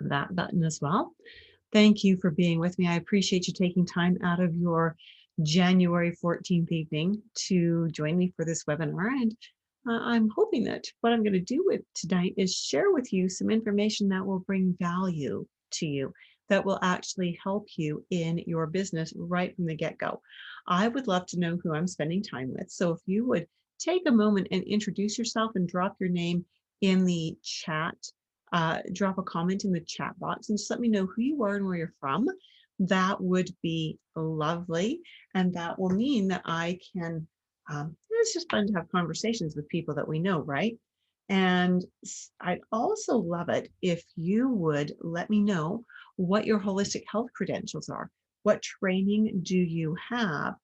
that button as well. Thank you for being with me. I appreciate you taking time out of your January 14th evening to join me for this webinar. And I'm hoping that what I'm going to do with tonight is share with you some information that will bring value to you, that will actually help you in your business right from the get-go. I would love to know who I'm spending time with. So if you would take a moment and introduce yourself and drop your name in the chat, drop a comment in the chat box and just let me know who you are and where you're from. That would be lovely. And that will mean that I can, it's just fun to have conversations with people that we know, right? And I'd also love it if you would let me know what your holistic health credentials are. What training do you have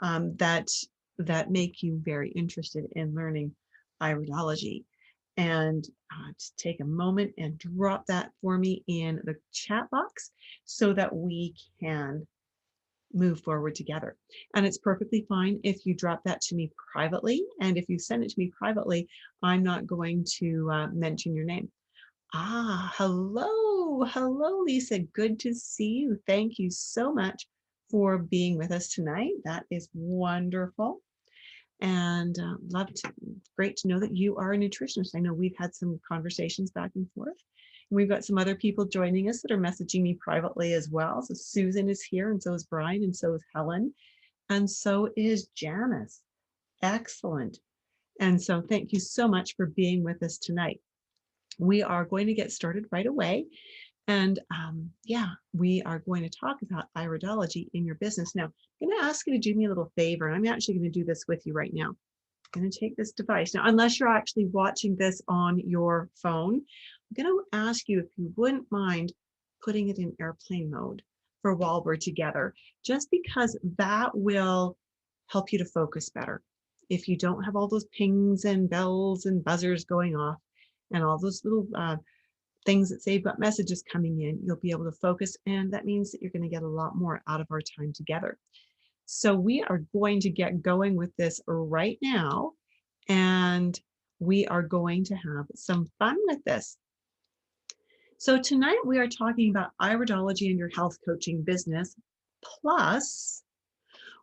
that make you very interested in learning iridology? And just take a moment and drop that for me in the chat box so that we can move forward together. And it's perfectly fine if you drop that to me privately. And if you send it to me privately, I'm not going to mention your name. Hello. Hello, Lisa. Good to see you. Thank you so much for being with us tonight. That is wonderful. And great to know that you are a nutritionist. I know we've had some conversations back and forth. And we've got some other people joining us that are messaging me privately as well. So Susan is here, and so is Brian, and so is Helen, and so is Janice. Excellent. And so thank you so much for being with us tonight. We are going to get started right away. And yeah, we are going to talk about iridology in your business. Now, I'm going to ask you to do me a little favor, and I'm actually going to do this with you right now. I'm going to take this device. Now, unless you're actually watching this on your phone, I'm going to ask you if you wouldn't mind putting it in airplane mode for while we're together, just because that will help you to focus better. If you don't have all those pings and bells and buzzers going off and all those little things that say you've got messages coming in, you'll be able to focus, and that means that you're going to get a lot more out of our time together. So we are going to get going with this right now, and we are going to have some fun with this. So tonight we are talking about iridology in your health coaching business, plus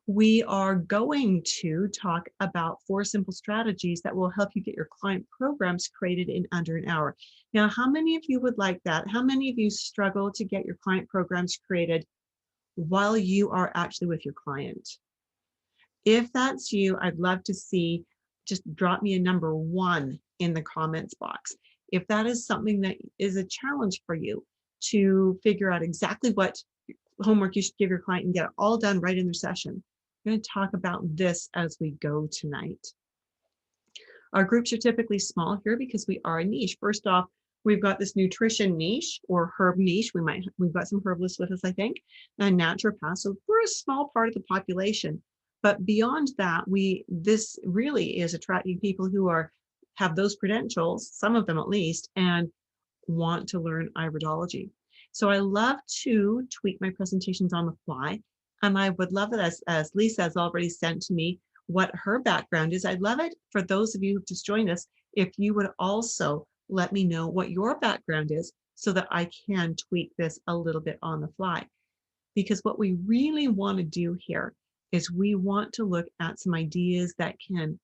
we are going to talk about 4 simple strategies that will help you get your client programs created in under an hour. Now, how many of you would like that? How many of you struggle to get your client programs created while you are actually with your client? If that's you, I'd love to see, just drop me a number 1 in the comments box. If that is something that is a challenge for you to figure out exactly what homework you should give your client and get it all done right in their session, we're going to talk about this as we go tonight. Our groups are typically small here because we are a niche. First off, we've got this nutrition niche or herb niche. We've got some herbalists with us, I think, and naturopaths. So we're a small part of the population. But beyond that, this really is attracting people who have those credentials, some of them at least, and want to learn iridology. So I love to tweak my presentations on the fly. And I would love it, as Lisa has already sent to me what her background is. I'd love it for those of you who've just joined us, if you would also let me know what your background is so that I can tweak this a little bit on the fly. Because what we really want to do here is we want to look at some ideas that can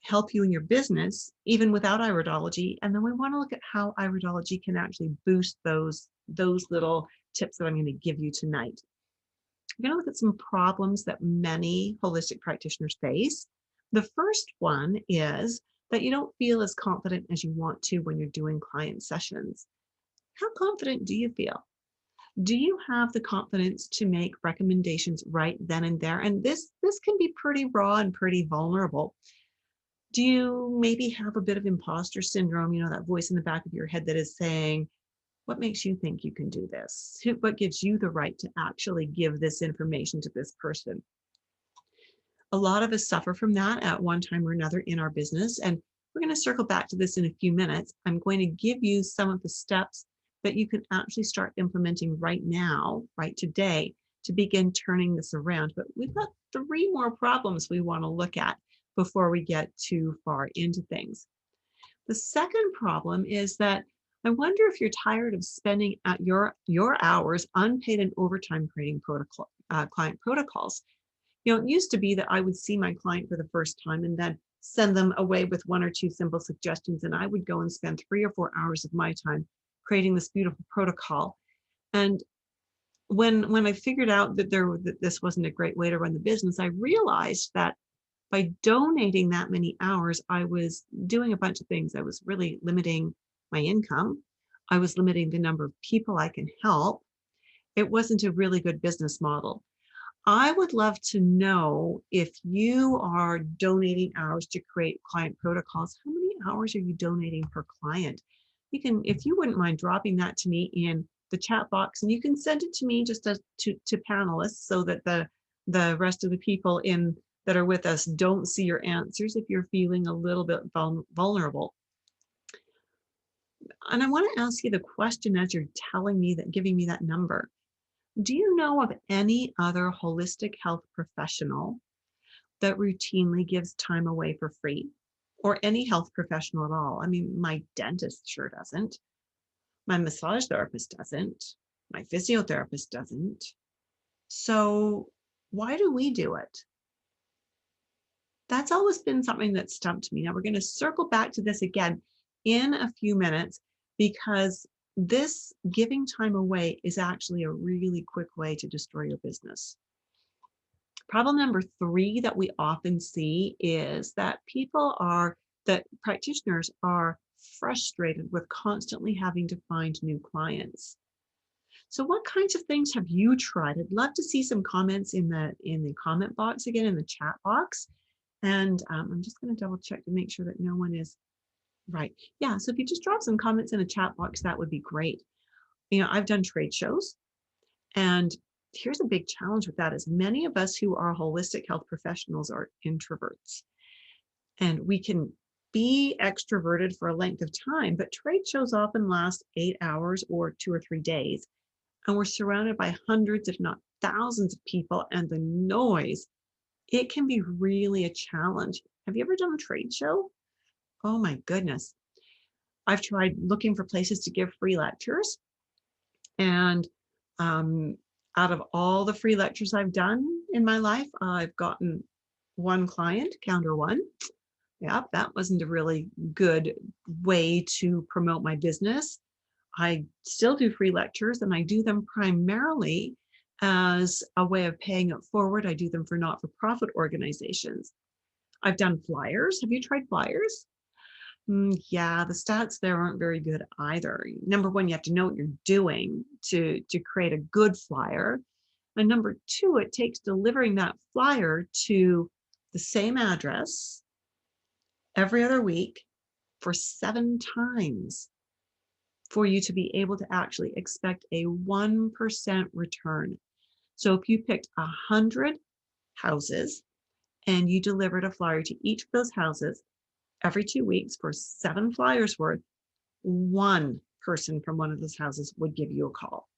help you in your business, even without iridology. And then we want to look at how iridology can actually boost those little tips that I'm going to give you tonight. We're going to look at some problems that many holistic practitioners face. The first one is that you don't feel as confident as you want to when you're doing client sessions. How confident do you feel? Do you have the confidence to make recommendations right then and there? And this can be pretty raw and pretty vulnerable. Do you maybe have a bit of imposter syndrome, that voice in the back of your head that is saying, what makes you think you can do this? What gives you the right to actually give this information to this person? A lot of us suffer from that at one time or another in our business. And we're going to circle back to this in a few minutes. I'm going to give you some of the steps that you can actually start implementing right now, right today, to begin turning this around. But we've got 3 more problems we want to look at before we get too far into things. The second problem is that I wonder if you're tired of spending at your hours unpaid and overtime creating client protocols. It used to be that I would see my client for the first time and then send them away with one or two simple suggestions, and I would go and spend 3 or 4 hours of my time creating this beautiful protocol. And when I figured out that this wasn't a great way to run the business, I realized that by donating that many hours, I was doing a bunch of things. I was really limiting my income. I was limiting the number of people I can help. It wasn't a really good business model. I would love to know if you are donating hours to create client protocols. How many hours are you donating per client? You can, if you wouldn't mind dropping that to me in the chat box, and you can send it to me just to panelists so that the rest of the people in that are with us don't see your answers if you're feeling a little bit vulnerable. And I want to ask you the question as you're telling me that, giving me that number. Do you know of any other holistic health professional that routinely gives time away for free? Or any health professional at all? I mean, my dentist sure doesn't. My massage therapist doesn't. My physiotherapist doesn't. So why do we do it? That's always been something that stumped me. Now we're going to circle back to this again in a few minutes, because this giving time away is actually a really quick way to destroy your business. Problem number 3 that we often see is that that practitioners are frustrated with constantly having to find new clients. So what kinds of things have you tried? I'd love to see some comments in the comment box, again, in the chat box. And I'm just going to double check to make sure that no one is right. Yeah, so if you just drop some comments in the chat box, that would be great. I've done trade shows, and here's a big challenge with that is many of us who are holistic health professionals are introverts. And we can be extroverted for a length of time, but trade shows often last 8 hours or 2 or 3 days. And we're surrounded by hundreds, if not thousands of people, and the noise, it can be really a challenge. Have you ever done a trade show? Oh my goodness. I've tried looking for places to give free lectures. And out of all the free lectures I've done in my life, I've gotten one client, counter one. Yeah, that wasn't a really good way to promote my business. I still do free lectures, and I do them primarily as a way of paying it forward. I do them for not-for-profit organizations. I've done flyers. Have you tried flyers? Yeah, the stats there aren't very good either. Number one, you have to know what you're doing to create a good flyer. And number 2, it takes delivering that flyer to the same address every other week for 7 times for you to be able to actually expect a 1% return. So if you picked 100 houses and you delivered a flyer to each of those houses every 2 weeks for 7 flyers worth, 1 person from one of those houses would give you a call.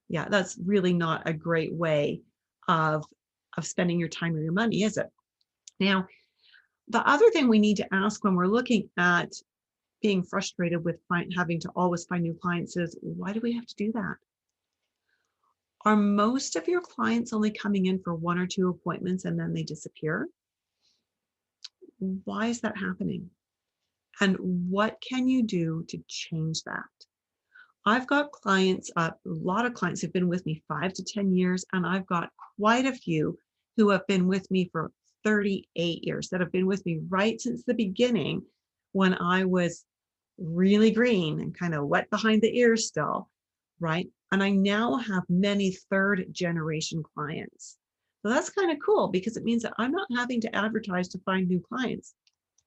Yeah, that's really not a great way of spending your time or your money, is it? Now, the other thing we need to ask when we're looking at being frustrated with having to always find new clients is, why do we have to do that? Are most of your clients only coming in for 1 or 2 appointments and then they disappear? Why is that happening? And what can you do to change that? I've got clients, a lot of clients who've been with me 5 to 10 years, and I've got quite a few who have been with me for 38 years, that have been with me right since the beginning when I was really green and kind of wet behind the ears still, right? And I now have many 3rd generation clients. So that's kind of cool because it means that I'm not having to advertise to find new clients.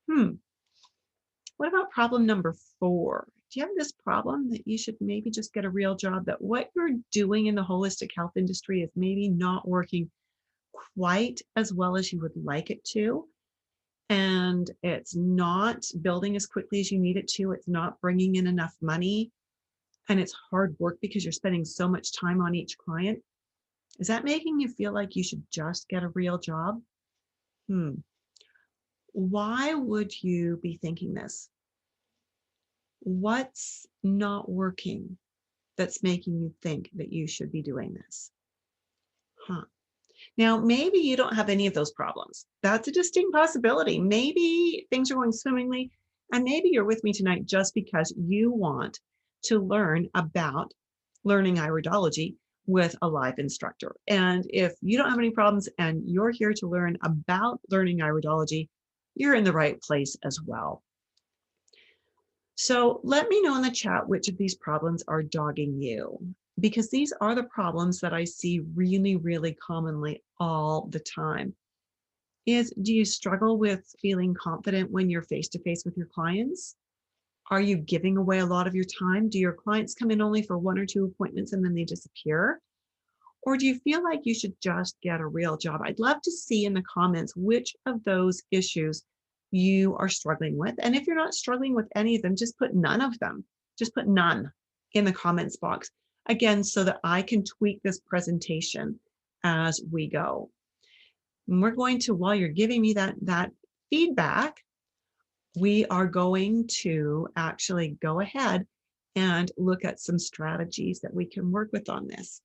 What about problem number 4? Do you have this problem that you should maybe just get a real job, that what you're doing in the holistic health industry is maybe not working quite as well as you would like it to? And it's not building as quickly as you need it to. It's not bringing in enough money. And it's hard work because you're spending so much time on each client. Is that making you feel like you should just get a real job? Why would you be thinking this? What's not working that's making you think that you should be doing this? Huh. Now, maybe you don't have any of those problems. That's a distinct possibility. Maybe things are going swimmingly, and maybe you're with me tonight just because you want to learn about learning iridology with a live instructor. And if you don't have any problems and you're here to learn about learning iridology, you're in the right place as well. So let me know in the chat which of these problems are dogging you, because these are the problems that I see really, really commonly all the time. Do you struggle with feeling confident when you're face to face with your clients? Are you giving away a lot of your time? Do your clients come in only for 1 or 2 appointments and then they disappear? Or do you feel like you should just get a real job? I'd love to see in the comments which of those issues you are struggling with. And if you're not struggling with any of them, just put none of them. Just put none in the comments box. Again, so that I can tweak this presentation as we go. And we're going to, while you're giving me that feedback, we are going to actually go ahead and look at some strategies that we can work with on this.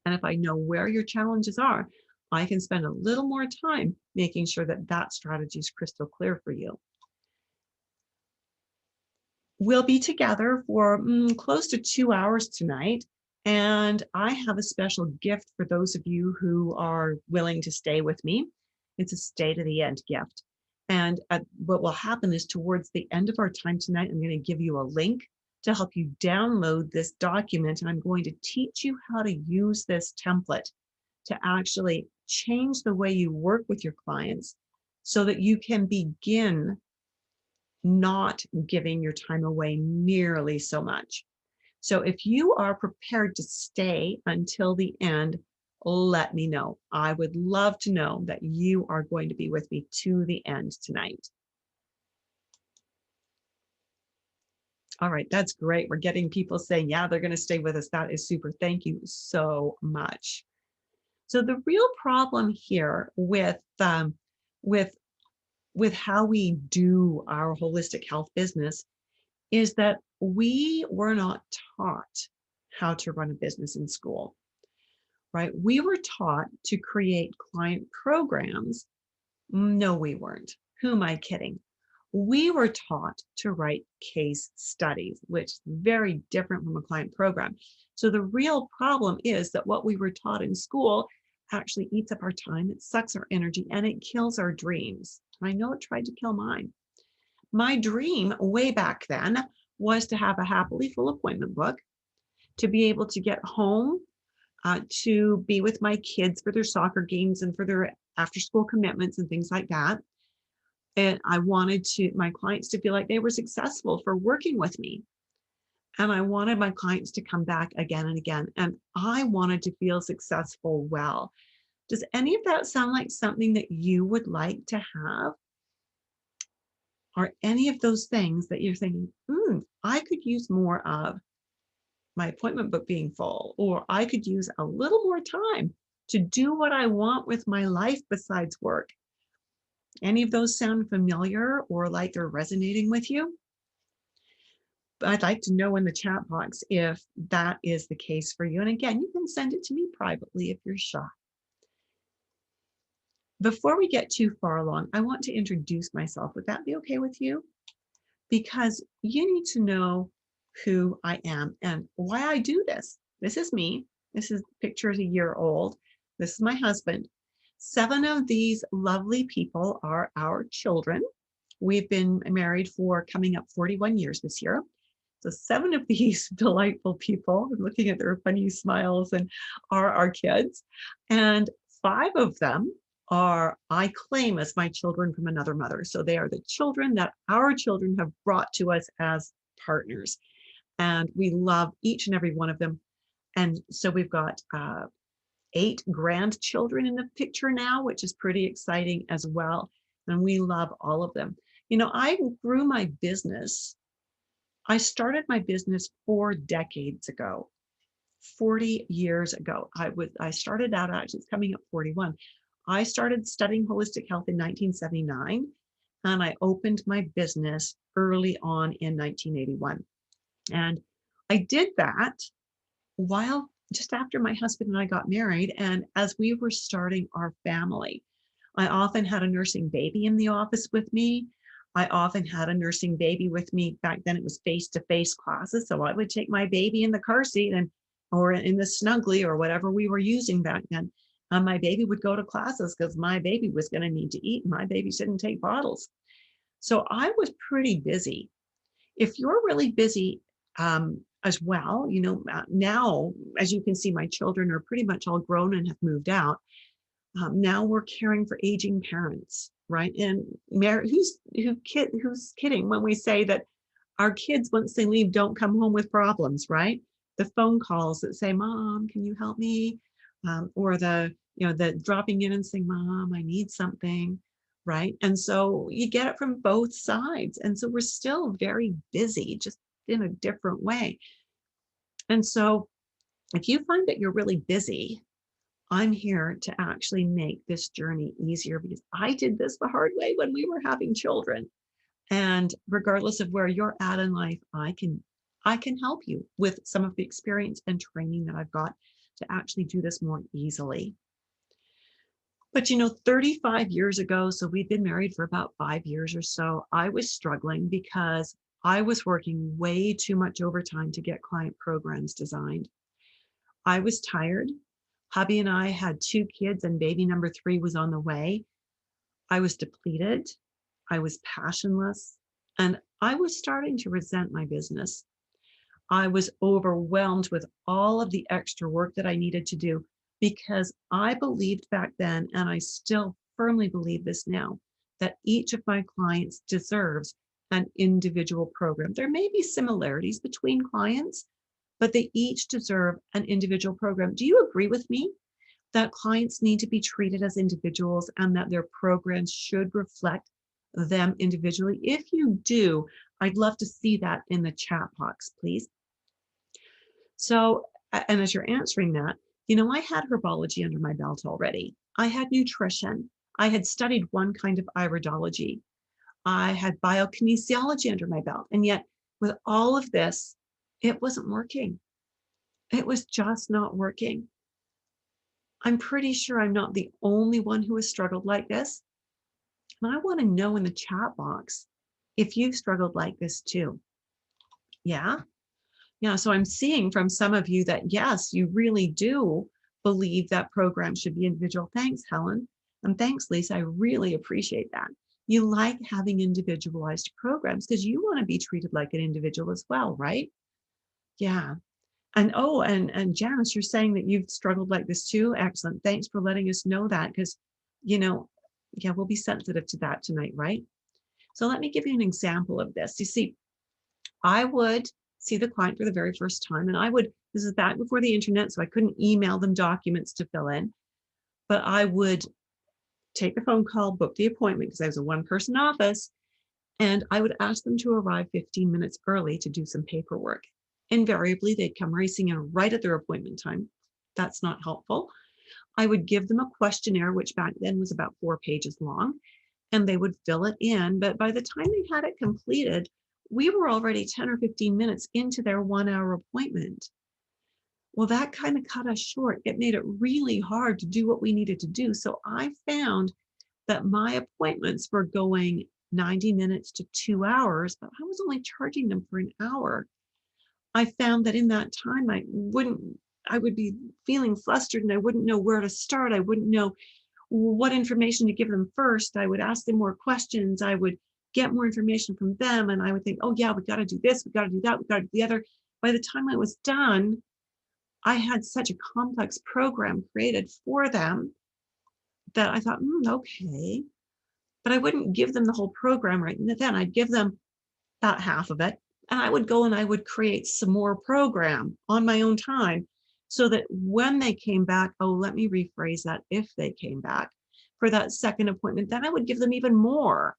And if I know where your challenges are, I can spend a little more time making sure that that strategy is crystal clear for you. We'll be together for close to 2 hours tonight. And I have a special gift for those of you who are willing to stay with me. It's a stay to the end gift. And what will happen is towards the end of our time tonight, I'm going to give you a link to help you download this document. And I'm going to teach you how to use this template to actually change the way you work with your clients so that you can begin not giving your time away nearly so much. So if you are prepared to stay until the end, let me know. I would love to know that you are going to be with me to the end tonight. All right, that's great. We're getting people saying, yeah, they're going to stay with us. That is super. Thank you so much. So the real problem here with how we do our holistic health business is that we were not taught how to run a business in school, right? We were taught to create client programs. No, we weren't. Who am I kidding? We were taught to write case studies, which is very different from a client program. So the real problem is that what we were taught in school actually eats up our time, it sucks our energy, and it kills our dreams. I know it tried to kill mine. My dream way back then was to have a happily full appointment book, to be able to get home, to be with my kids for their soccer games and for their after school commitments and things like that. And I wanted my clients to feel like they were successful for working with me. And I wanted my clients to come back again and again. And I wanted to feel successful well. Does any of that sound like something that you would like to have? Are any of those things that you're thinking, I could use more of my appointment book being full, or I could use a little more time to do what I want with my life besides work? Any of those sound familiar or like they're resonating with you? I'd like to know in the chat box if that is the case for you. And again, you can send it to me privately if you're shy. Before we get too far along, I want to introduce myself. Would that be okay with you? Because you need to know who I am and why I do this. This is me. This is picture is a year old. This is my husband. 7 of these lovely people are our children. We've been married for coming up 41 years this year. So 7 of these delightful people, I'm looking at their funny smiles, and are our kids. And 5 of them I claim as my children from another mother. So they are the children that our children have brought to us as partners. And we love each and every one of them. And so we've got 8 grandchildren in the picture now, which is pretty exciting as well. And we love all of them. You know, I grew my business. I started my business 4 decades ago, 40 years ago. I started out, actually, it's coming up 41. I started studying holistic health in 1979, and I opened my business early on in 1981. And I did that while just after my husband and I got married, and as we were starting our family. I often had a nursing baby in the office with me. I often had a nursing baby with me. Back then it was face-to-face classes. So I would take my baby in the car seat and or in the snuggly or whatever we were using back then. My baby would go to classes because my baby was going to need to eat. My babies didn't take bottles. So I was pretty busy. If you're really busy as well, now, as you can see, my children are pretty much all grown and have moved out. Now we're caring for aging parents, right? And who's kidding when we say that our kids, once they leave, don't come home with problems, right? The phone calls that say, "Mom, can you help me?" Or the dropping in and saying, "Mom, I need something," right? And so you get it from both sides. And so we're still very busy, just in a different way. And so if you find that you're really busy, I'm here to actually make this journey easier because I did this the hard way when we were having children. And regardless of where you're at in life, I can help you with some of the experience and training that I've got to actually do this more easily. But 35 years ago, so we'd been married for about 5 years or so, I was struggling because I was working way too much overtime to get client programs designed. I was tired. Hubby and I had 2 kids, and baby number 3 was on the way. I was depleted. I was passionless, and I was starting to resent my business. I was overwhelmed with all of the extra work that I needed to do because I believed back then, and I still firmly believe this now, that each of my clients deserves an individual program. There may be similarities between clients, but they each deserve an individual program. Do you agree with me that clients need to be treated as individuals and that their programs should reflect them individually? If you do, I'd love to see that in the chat box, please. So, and as you're answering that, I had herbology under my belt already. I had nutrition. I had studied one kind of iridology. I had biokinesiology under my belt. And yet, with all of this, it wasn't working. It was just not working. I'm pretty sure I'm not the only one who has struggled like this. And I want to know in the chat box if you've struggled like this too. Yeah. Yeah. So I'm seeing from some of you that, yes, you really do believe that programs should be individual. Thanks, Helen. And thanks, Lisa. I really appreciate that. You like having individualized programs because you want to be treated like an individual as well, right? Yeah. And and Janice, you're saying that you've struggled like this too. Excellent. Thanks for letting us know that because, you know, yeah, we'll be sensitive to that tonight, right? So let me give you an example of this. You see, I would see the client for the very first time, and this is back before the internet, so I couldn't email them documents to fill in, but I would take the phone call, book the appointment because I was a one-person office, and I would ask them to arrive 15 minutes early to do some paperwork. Invariably, they'd come racing in right at their appointment time. That's not helpful. I would give them a questionnaire, which back then was about 4 pages long, and they would fill it in. But by the time they had it completed, we were already 10 or 15 minutes into their 1-hour appointment. Well, that kind of cut us short. It made it really hard to do what we needed to do. So I found that my appointments were going 90 minutes to 2 hours, but I was only charging them for an hour. I found that in that time, I would be feeling flustered and I wouldn't know where to start. I wouldn't know what information to give them first. I would ask them more questions. I would get more information from them. And I would think, oh yeah, we got to do this. We got to do that. We got to do the other. By the time I was done, I had such a complex program created for them that I thought, okay, but I wouldn't give them the whole program right then. I'd give them about half of it. And I would go and I would create some more program on my own time so that when they came back, let me rephrase that. If they came back for that second appointment, then I would give them even more.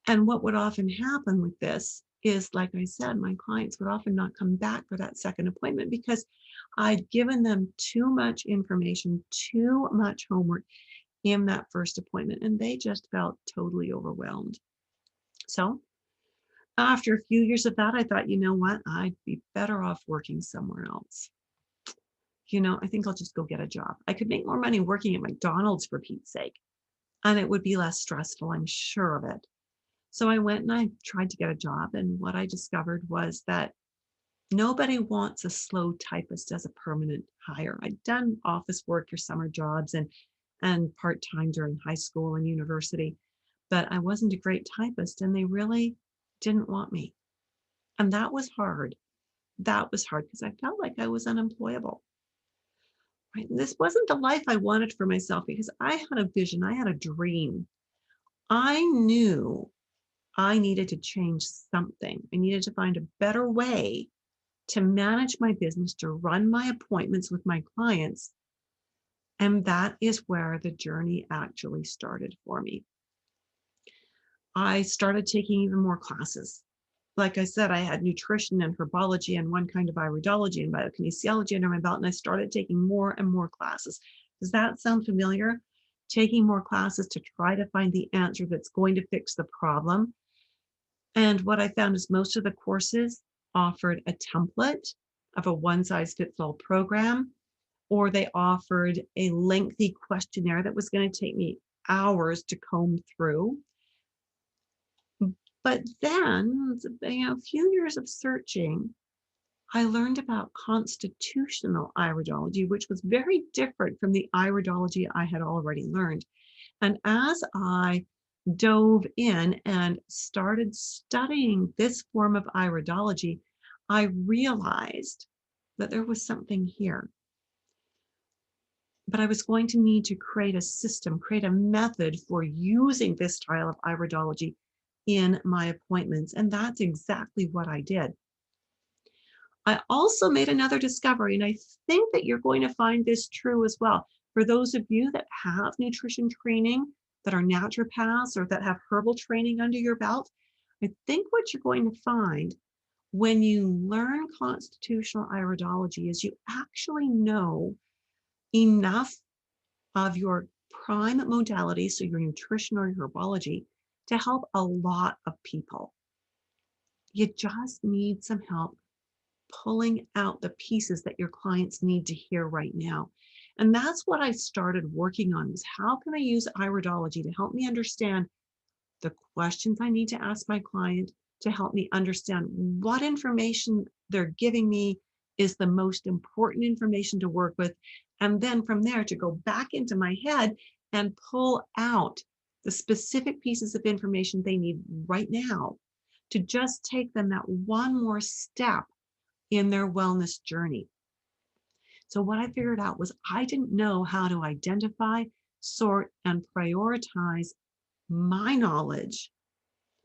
And what would often happen with this is, like I said, my clients would often not come back for that second appointment because I'd given them too much information, too much homework. in that first appointment, and they just felt totally overwhelmed. So after a few years of that, I thought, you know what? I'd be better off working somewhere else. I think I'll just go get a job. I could make more money working at McDonald's, for Pete's sake, and it would be less stressful, I'm sure of it. So I went and I tried to get a job. And what I discovered was that nobody wants a slow typist as a permanent hire. I'd done office work or summer jobs and part-time during high school and university, but I wasn't a great typist and they really didn't want me. And that was hard. That was hard because I felt like I was unemployable. Right? And this wasn't the life I wanted for myself because I had a vision, I had a dream. I knew I needed to change something. I needed to find a better way to manage my business, to run my appointments with my clients. And that is where the journey actually started for me. I started taking even more classes. Like I said, I had nutrition and herbology and one kind of iridology and biokinesiology under my belt, and I started taking more and more classes. Does that sound familiar? Taking more classes to try to find the answer that's going to fix the problem. And what I found is most of the courses offered a template of a one-size-fits-all program, or they offered a lengthy questionnaire that was going to take me hours to comb through. But then, a few years of searching, I learned about constitutional iridology, which was very different from the iridology I had already learned. And as I dove in and started studying this form of iridology, I realized that there was something here. But I was going to need to create a system, create a method for using this style of iridology in my appointments. And that's exactly what I did. I also made another discovery, and I think that you're going to find this true as well. For those of you that have nutrition training, that are naturopaths, or that have herbal training under your belt, I think what you're going to find when you learn constitutional iridology is you actually know enough of your prime modality, so your nutrition or your herbology, to help a lot of people. You just need some help pulling out the pieces that your clients need to hear right now. And that's what I started working on, is how can I use iridology to help me understand the questions I need to ask my client, to help me understand what information they're giving me is the most important information to work with. And then from there to go back into my head and pull out the specific pieces of information they need right now to just take them that one more step in their wellness journey. So what I figured out was I didn't know how to identify, sort, and prioritize my knowledge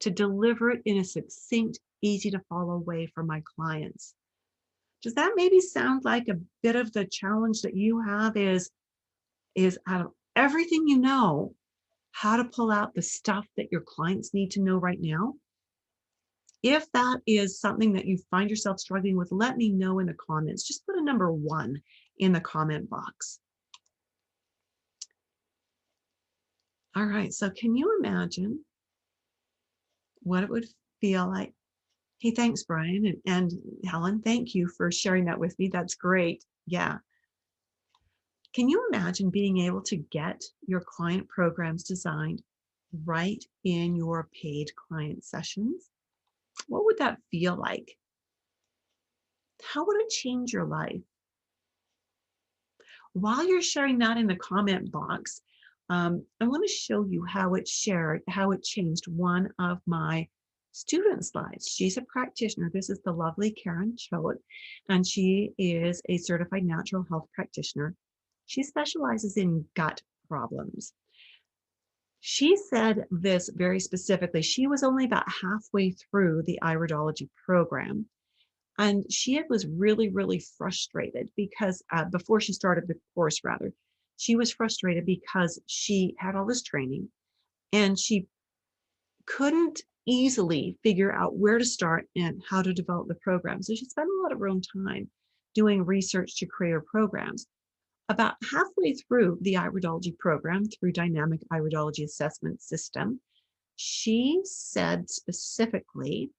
to deliver it in a succinct, easy to follow way for my clients. Does that maybe sound like a bit of the challenge that you have is out of everything you know, how to pull out the stuff that your clients need to know right now? If that is something that you find yourself struggling with, let me know in the comments. Just put a number 1 in the comment box. All right, so can you imagine what it would feel like? Hey, thanks, Brian and Helen. Thank you for sharing that with me. That's great. Yeah. Can you imagine being able to get your client programs designed right in your paid client sessions? What would that feel like? How would it change your life? While you're sharing that in the comment box, I want to show you how it changed one of my students' lives. She's a practitioner. This is the lovely Karen Choate, and she is a certified natural health practitioner. She specializes in gut problems. She said this very specifically. She was only about halfway through the iridology program. And she was really, really frustrated because before she started the course, rather, she was frustrated because she had all this training and she couldn't easily figure out where to start and how to develop the program. So she spent a lot of her own time doing research to create her programs. About halfway through the iridology program, through Dynamic Iridology Assessment System, she said specifically,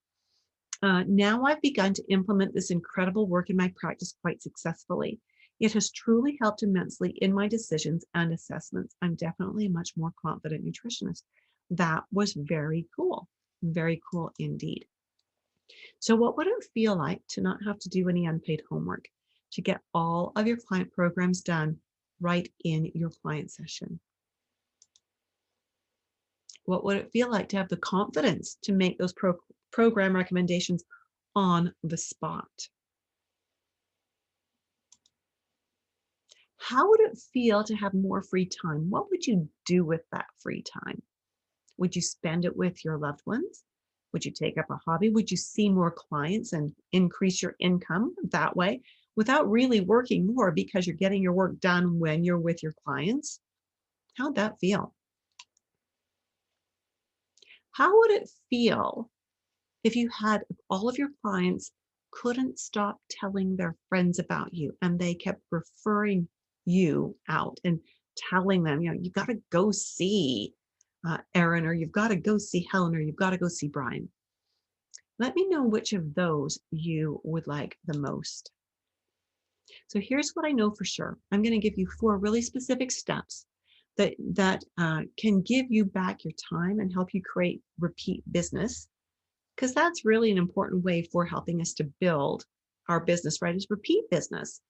now I've begun to implement this incredible work in my practice quite successfully. It has truly helped immensely in my decisions and assessments. I'm definitely a much more confident nutritionist. That was very cool. Very cool indeed. So what would it feel like to not have to do any unpaid homework, to get all of your client programs done right in your client session? What would it feel like to have the confidence to make those program recommendations on the spot? How would it feel to have more free time? What would you do with that free time? Would you spend it with your loved ones? Would you take up a hobby? Would you see more clients and increase your income that way without really working more because you're getting your work done when you're with your clients? How'd that feel? How would it feel if you had all of your clients couldn't stop telling their friends about you and they kept referring you out and telling them, you've got to go see Erin, or you've got to go see Helen, or you've got to go see Brian? Let me know which of those you would like the most. So here's what I know for sure. I'm going to give you 4 really specific steps that can give you back your time and help you create repeat business, because that's really an important way for helping us to build our business, right? Is repeat business.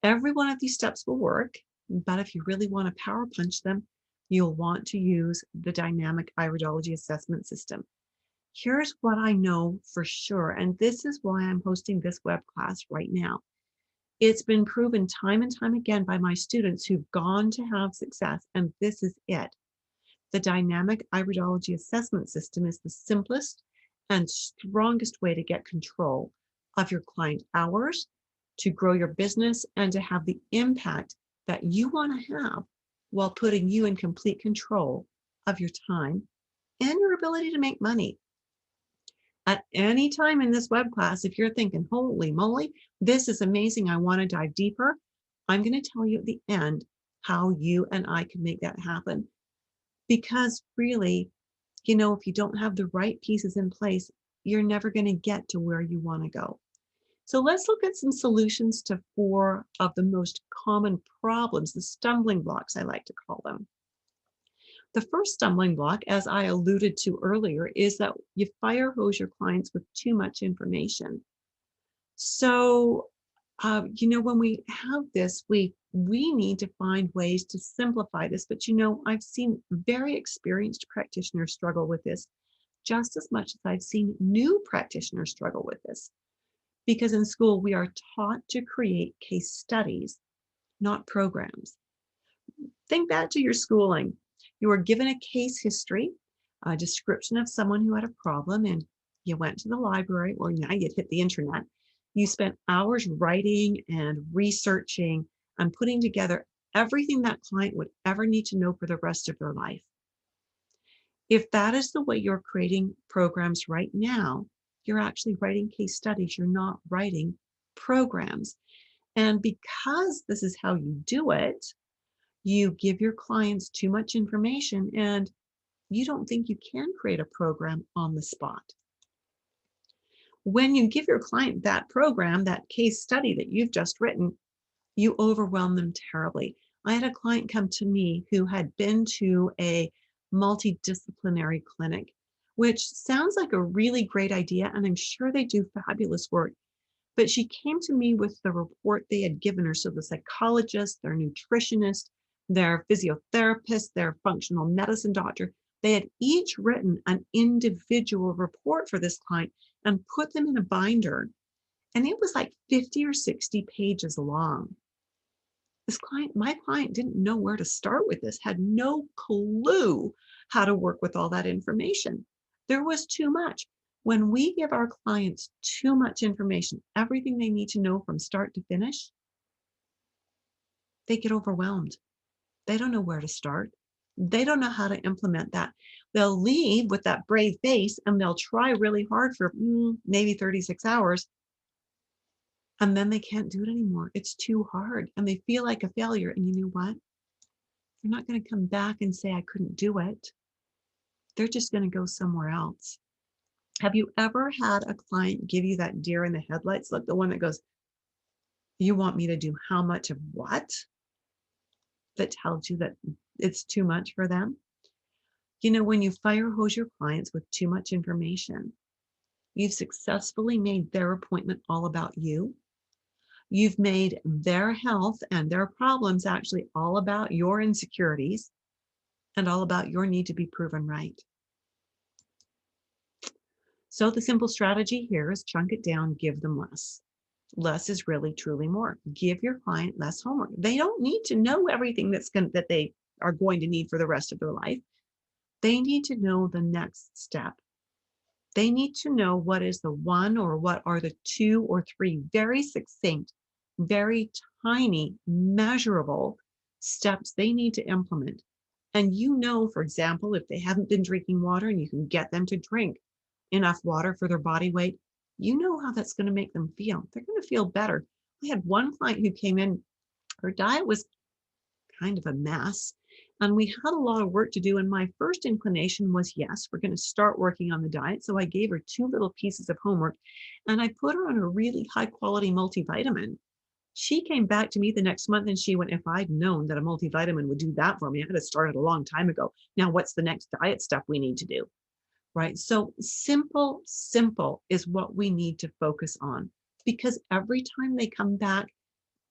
Every one of these steps will work, but if you really want to power punch them, you'll want to use the Dynamic Iridology Assessment System. Here's what I know for sure, and this is why I'm hosting this web class right now. It's been proven time and time again by my students who've gone to have success, and this is it. The Dynamic Iridology Assessment System is the simplest and strongest way to get control of your client hours, to grow your business, and to have the impact that you want to have while putting you in complete control of your time and your ability to make money. At any time in this web class, if you're thinking, holy moly, this is amazing, I want to dive deeper, I'm going to tell you at the end how you and I can make that happen. Because really, if you don't have the right pieces in place, you're never going to get to where you want to go. So let's look at some solutions to 4 of the most common problems, the stumbling blocks, I like to call them. The first stumbling block, as I alluded to earlier, is that you fire hose your clients with too much information. So, when we have this, we need to find ways to simplify this. But, I've seen very experienced practitioners struggle with this just as much as I've seen new practitioners struggle with this. Because in school, we are taught to create case studies, not programs. Think back to your schooling. You were given a case history, a description of someone who had a problem, and you went to the library, or now you'd hit the internet. You spent hours writing and researching and putting together everything that client would ever need to know for the rest of their life. If that is the way you're creating programs right now, you're actually writing case studies. You're not writing programs. And because this is how you do it, you give your clients too much information and you don't think you can create a program on the spot. When you give your client that program, that case study that you've just written, you overwhelm them terribly. I had a client come to me who had been to a multidisciplinary clinic, which sounds like a really great idea, and I'm sure they do fabulous work. But she came to me with the report they had given her. So the psychologist, their nutritionist, their physiotherapist, their functional medicine doctor, they had each written an individual report for this client and put them in a binder. And it was like 50 or 60 pages long. My client didn't know where to start with this, had no clue how to work with all that information. There was too much. When we give our clients too much information, everything they need to know from start to finish, they get overwhelmed. They don't know where to start. They don't know how to implement that. They'll leave with that brave face and they'll try really hard for maybe 36 hours. And then they can't do it anymore. It's too hard and they feel like a failure. And you know what? They're not going to come back and say, I couldn't do it. They're just going to go somewhere else. Have you ever had a client give you that deer in the headlights look? The one that goes, you want me to do how much of what? That tells you that it's too much for them. You know, when you fire hose your clients with too much information, you've successfully made their appointment all about you. You've made their health and their problems actually all about your insecurities and all about your need to be proven right. So the simple strategy here is chunk it down, give them less. Less is really truly more. Give your client less homework. They don't need to know everything that they are going to need for the rest of their life. They need to know the next step. They need to know what is the one or what are the two or three very succinct, very tiny, measurable steps they need to implement. And you know, for example, if they haven't been drinking water and you can get them to drink enough water for their body weight, you know how that's going to make them feel. They're going to feel better. I had one client who came in, her diet was kind of a mess. And we had a lot of work to do. And my first inclination was, yes, we're going to start working on the diet. So I gave her 2 little pieces of homework and I put her on a really high quality multivitamin. She came back to me the next month and she went, if I'd known that a multivitamin would do that for me, I could have started a long time ago. Now, what's the next diet stuff we need to do? Right? So simple is what we need to focus on, because every time they come back,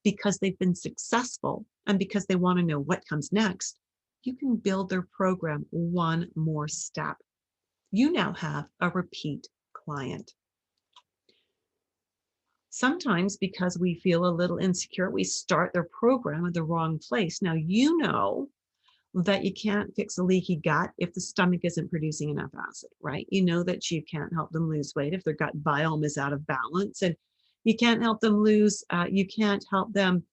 because they've been successful and because they want to know what comes next, you can build their program one more step. You now have a repeat client. Sometimes because we feel a little insecure, we start their program at the wrong place. Now, you know that you can't fix a leaky gut if the stomach isn't producing enough acid, right? You know that you can't help them lose weight if their gut biome is out of balance, and you can't help them you can't help them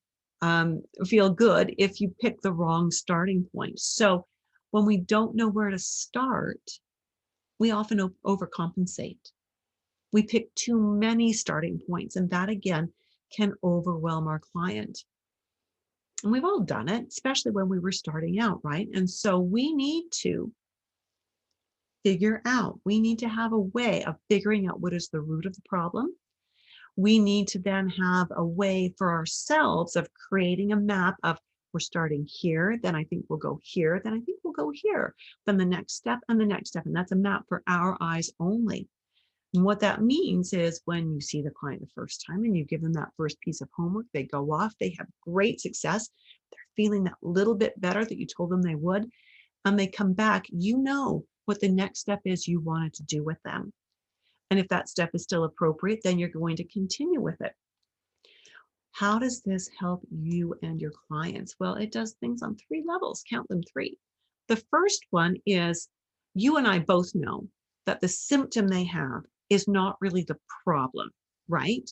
feel good if you pick the wrong starting point. So when we don't know where to start, we often overcompensate. We pick too many starting points, and that again can overwhelm our client. And we've all done it, especially when we were starting out, right? And so we need to we need to have a way of figuring out what is the root of the problem. We need to then have a way for ourselves of creating a map of, we're starting here, then I think we'll go here, then I think we'll go here, then the next step and the next step. And that's a map for our eyes only. And what that means is when you see the client the first time and you give them that first piece of homework, they go off, they have great success. They're feeling that little bit better that you told them they would. And they come back, you know what the next step is you wanted to do with them. And if that step is still appropriate, then you're going to continue with it. How does this help you and your clients? Well, it does things on 3 levels. Count them 3. The first one is, you and I both know that the symptom they have is not really the problem, right?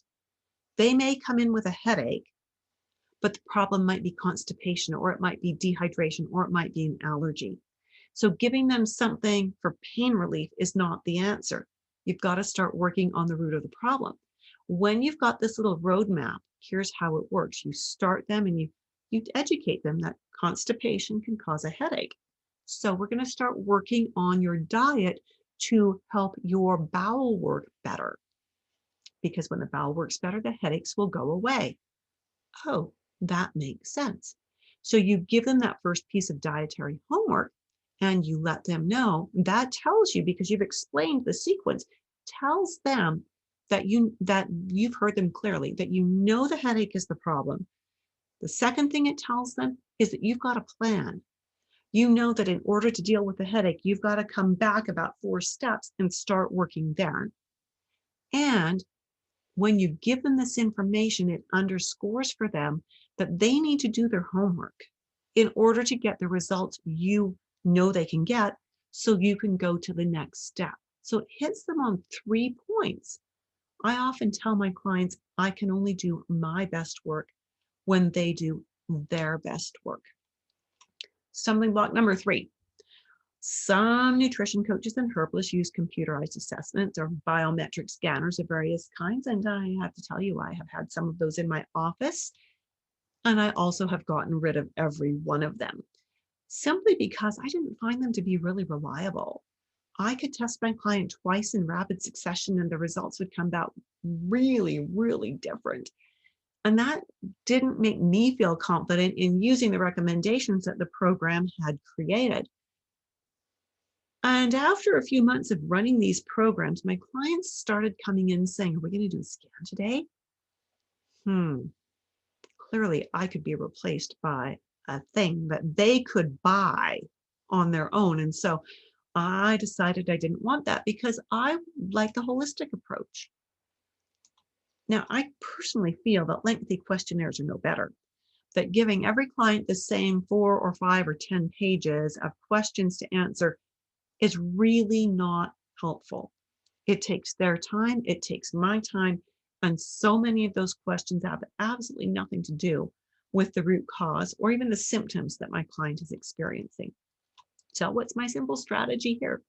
They may come in with a headache, but the problem might be constipation, or it might be dehydration, or it might be an allergy. So giving them something for pain relief is not the answer. You've got to start working on the root of the problem. When you've got this little roadmap, here's how it works. You start them and you educate them that constipation can cause a headache. So we're going to start working on your diet to help your bowel work better. Because when the bowel works better, the headaches will go away. Oh, that makes sense. So you give them that first piece of dietary homework and you let them know. That tells you, because you've explained the sequence, tells them that you've heard them clearly, that you know the headache is the problem. The second thing it tells them is that you've got a plan. You know that in order to deal with the headache, you've got to come back about 4 steps and start working there. And when you give them this information, it underscores for them that they need to do their homework in order to get the results you know they can get, so you can go to the next step. So it hits them on 3 points. I often tell my clients, I can only do my best work when they do their best work. Stumbling block number 3. Some nutrition coaches and herbalists use computerized assessments or biometric scanners of various kinds. And I have to tell you, I have had some of those in my office. And I also have gotten rid of every one of them simply because I didn't find them to be really reliable. I could test my client twice in rapid succession and the results would come out really, really different. And that didn't make me feel confident in using the recommendations that the program had created. And after a few months of running these programs, my clients started coming in saying, "Are we going to do a scan today?" Clearly I could be replaced by a thing that they could buy on their own. And so I decided I didn't want that because I like the holistic approach. Now, I personally feel that lengthy questionnaires are no better, that giving every client the same 4 or 5 or 10 pages of questions to answer is really not helpful. It takes their time, it takes my time, and so many of those questions have absolutely nothing to do with the root cause or even the symptoms that my client is experiencing. So what's my simple strategy here?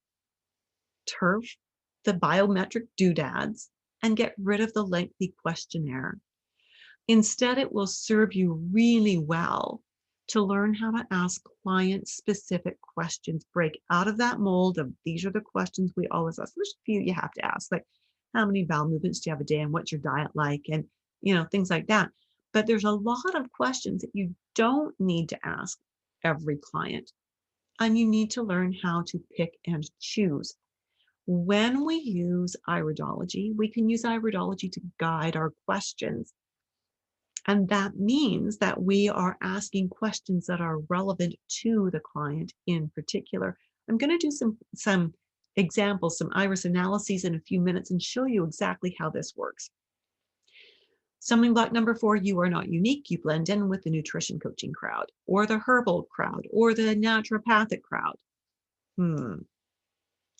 Turf the biometric doodads and get rid of the lengthy questionnaire. Instead, it will serve you really well to learn how to ask client-specific questions. Break out of that mold of these are the questions we always ask. There's a few you have to ask, like how many bowel movements do you have a day and what's your diet like, and things like that. But there's a lot of questions that you don't need to ask every client, and you need to learn how to pick and choose. When we use iridology, we can use iridology to guide our questions. And that means that we are asking questions that are relevant to the client in particular. I'm going to do some examples, some iris analyses in a few minutes and show you exactly how this works. Stumbling block number 4, you are not unique. You blend in with the nutrition coaching crowd or the herbal crowd or the naturopathic crowd.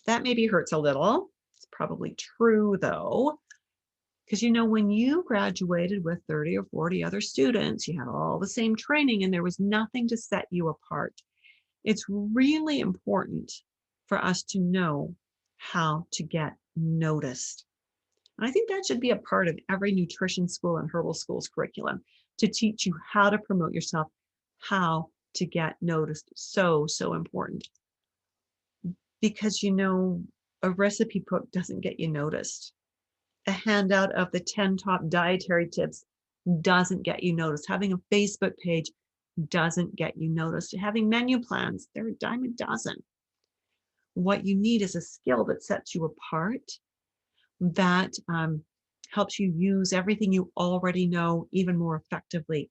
That maybe hurts a little. It's probably true though. Because when you graduated with 30 or 40 other students, you had all the same training and there was nothing to set you apart. It's really important for us to know how to get noticed. And I think that should be a part of every nutrition school and herbal school's curriculum, to teach you how to promote yourself, how to get noticed. So, so important. Because, a recipe book doesn't get you noticed. A handout of the 10 top dietary tips doesn't get you noticed. Having a Facebook page doesn't get you noticed. Having menu plans, they're a dime a dozen. What you need is a skill that sets you apart, that helps you use everything you already know even more effectively.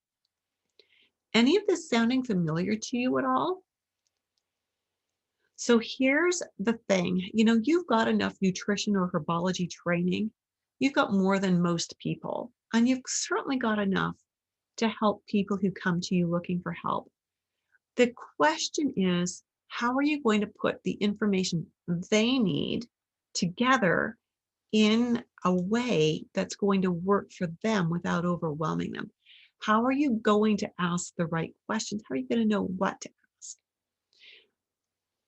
Any of this sounding familiar to you at all? So here's the thing, you've got enough nutrition or herbology training. You've got more than most people, and you've certainly got enough to help people who come to you looking for help. The question is, how are you going to put the information they need together in a way that's going to work for them without overwhelming them? How are you going to ask the right questions? How are you going to know what to ask?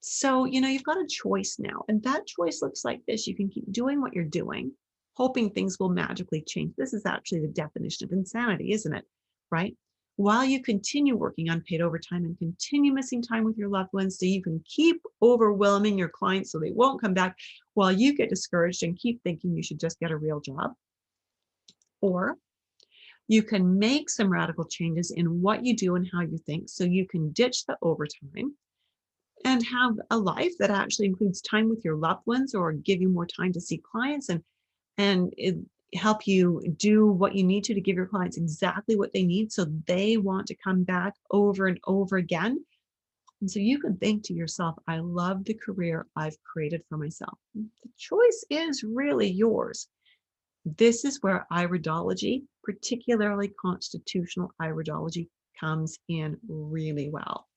So, you've got a choice now, and that choice looks like this. You can keep doing what you're doing, hoping things will magically change. This is actually the definition of insanity, isn't it? Right? While you continue working unpaid overtime and continue missing time with your loved ones, so you can keep overwhelming your clients so they won't come back, while you get discouraged and keep thinking you should just get a real job. Or you can make some radical changes in what you do and how you think, so you can ditch the overtime and have a life that actually includes time with your loved ones, or give you more time to see clients and help you do what you need to give your clients exactly what they need so they want to come back over and over again. And so you can think to yourself, I love the career I've created for myself. The choice is really yours. This is where iridology, particularly constitutional iridology, comes in really well.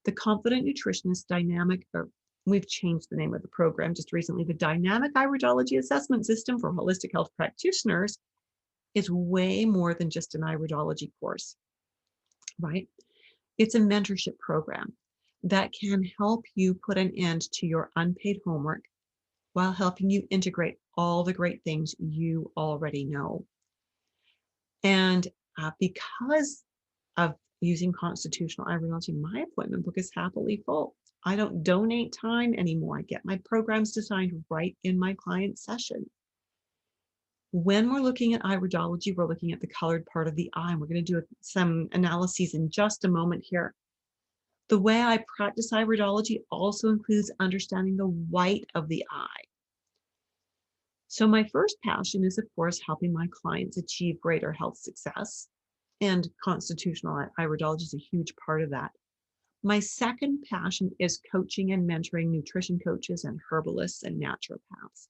The Confident Nutritionist Dynamic, or we've changed the name of the program just recently, the Dynamic Iridology Assessment System for Holistic Health Practitioners, is way more than just an iridology course, right? It's a mentorship program. that can help you put an end to your unpaid homework while helping you integrate all the great things you already know. And because of using constitutional iridology, my appointment book is happily full. I don't donate time anymore. I get my programs designed right in my client session. When we're looking at iridology, we're looking at the colored part of the eye. And we're going to do some analyses in just a moment here. The way I practice iridology also includes understanding the white of the eye. So my first passion is, of course, helping my clients achieve greater health success. And constitutional iridology is a huge part of that. My second passion is coaching and mentoring nutrition coaches and herbalists and naturopaths.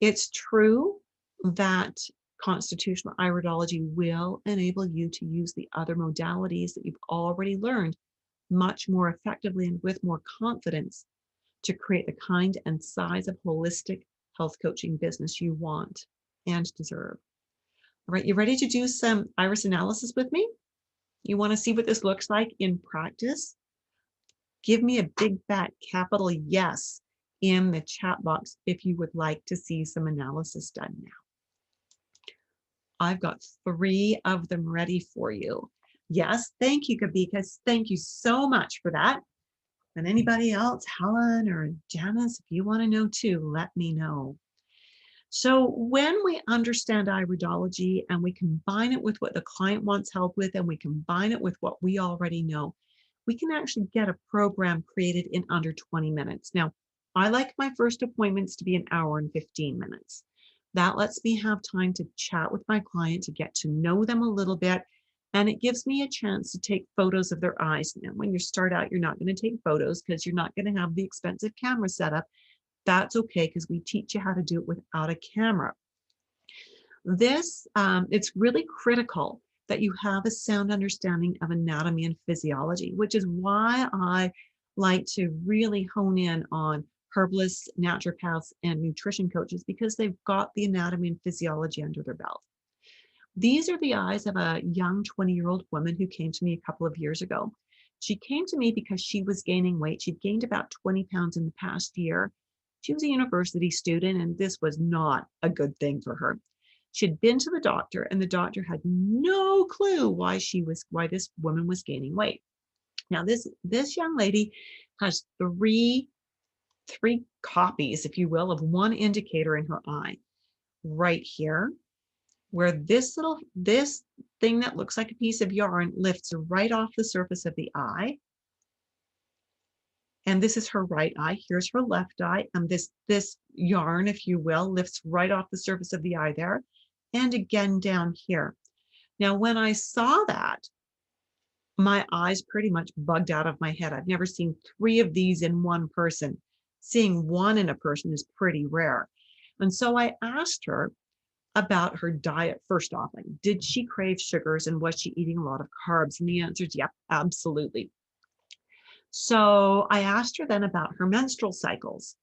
It's true that constitutional iridology will enable you to use the other modalities that you've already learned much more effectively and with more confidence to create the kind and size of holistic health coaching business you want and deserve. All right, you ready to do some iris analysis with me? You want to see what this looks like in practice? Give me a big fat capital yes in the chat box if you would like to see some analysis done now. I've got 3 of them ready for you. Yes, thank you, Kabika. Thank you so much for that. And anybody else, Helen or Janice, if you want to know too, let me know. So when we understand iridology and we combine it with what the client wants help with, and we combine it with what we already know, we can actually get a program created in under 20 minutes. Now, I like my first appointments to be an hour and 15 minutes. That lets me have time to chat with my client, to get to know them a little bit, and it gives me a chance to take photos of their eyes. Now, when you start out, you're not going to take photos because you're not going to have the expensive camera setup. That's okay, because we teach you how to do it without a camera. It's really critical that you have a sound understanding of anatomy and physiology, which is why I like to really hone in on herbalists, naturopaths, and nutrition coaches, because they've got the anatomy and physiology under their belt. These are the eyes of a young 20-year-old woman who came to me a couple of years ago. She came to me because she was gaining weight. She'd gained about 20 pounds in the past year. She was a university student, and this was not a good thing for her. She'd been to the doctor, and the doctor had no clue why this woman was gaining weight. Now, this young lady has three copies, if you will, of one indicator in her eye. Right here, where this thing that looks like a piece of yarn lifts right off the surface of the eye. And this is her right eye. Here's her left eye. And this yarn, if you will, lifts right off the surface of the eye there. And again down here. Now, when I saw that, my eyes pretty much bugged out of my head. I've never seen 3 of these in one person. Seeing one in a person is pretty rare. And so I asked her about her diet first off. Like, did she crave sugars, and was she eating a lot of carbs? And the answer is yep, absolutely. So I asked her then about her menstrual cycles.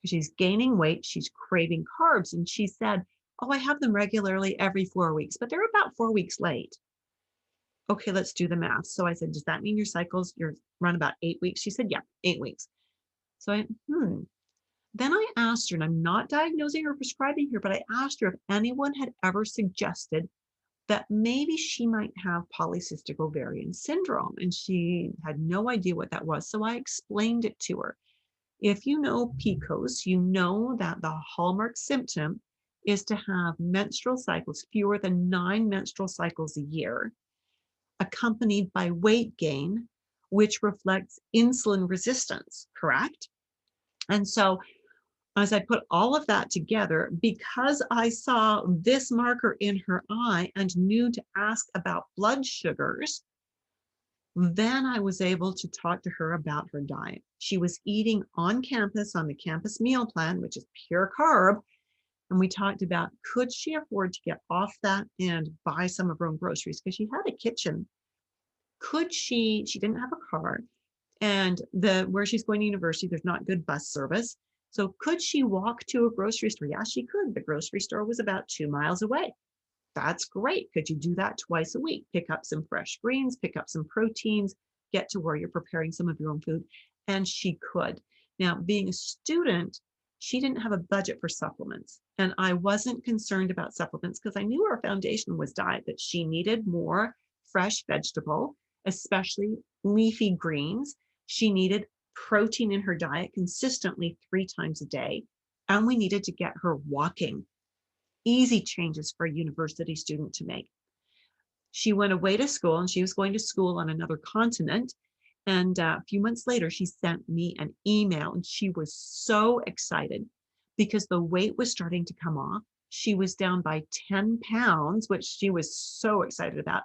She's gaining weight, she's craving carbs, and she said, oh, I have them regularly every 4 weeks, but they're about 4 weeks late. Okay, let's do the math. So I said, does that mean your cycles, you're run about 8 weeks? She said, yeah, 8 weeks. So Then I asked her, and I'm not diagnosing or prescribing here, but I asked her if anyone had ever suggested that maybe she might have polycystic ovarian syndrome, and she had no idea what that was. So I explained it to her. If you know PCOS, you know that the hallmark symptom is to have menstrual cycles, fewer than 9 menstrual cycles a year, accompanied by weight gain, which reflects insulin resistance, correct? And so as I put all of that together, because I saw this marker in her eye and knew to ask about blood sugars, then I was able to talk to her about her diet. She was eating on campus on the campus meal plan, which is pure carb. And we talked about, could she afford to get off that and buy some of her own groceries? Because she had a kitchen. She didn't have a car, and where she's going to university, there's not good bus service. So could she walk to a grocery store? Yeah, she could. The grocery store was about 2 miles away. That's great. Could you do that twice a week? Pick up some fresh greens, pick up some proteins, get to where you're preparing some of your own food. And she could. Now, being a student, she didn't have a budget for supplements. And I wasn't concerned about supplements because I knew our foundation was diet, that she needed more fresh vegetable, especially leafy greens. She needed protein in her diet consistently 3 times a day. And we needed to get her walking. Easy changes for a university student to make. She went away to school, and she was going to school on another continent. And a few months later, she sent me an email, and she was so excited because the weight was starting to come off. She was down by 10 pounds, which she was so excited about.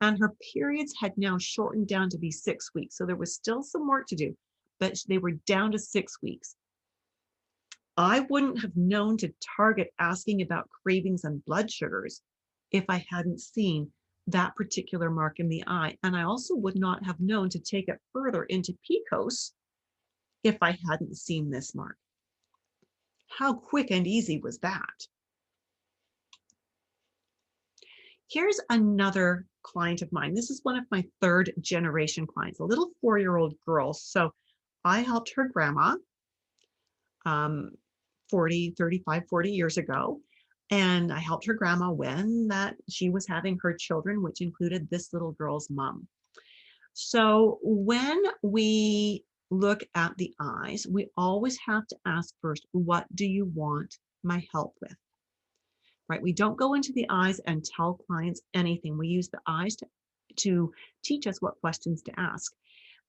And her periods had now shortened down to be 6 weeks. So there was still some work to do, but they were down to 6 weeks. I wouldn't have known to target asking about cravings and blood sugars if I hadn't seen that particular mark in the eye. And I also would not have known to take it further into PCOS if I hadn't seen this mark. How quick and easy was that? Here's another client of mine. This is one of my 3rd-generation clients, a little 4-year-old girl. So I helped her grandma 40 years ago. And I helped her grandma when that she was having her children, which included this little girl's mom. So when we look at the eyes, we always have to ask first, what do you want my help with? Right? We don't go into the eyes and tell clients anything. We use the eyes to teach us what questions to ask.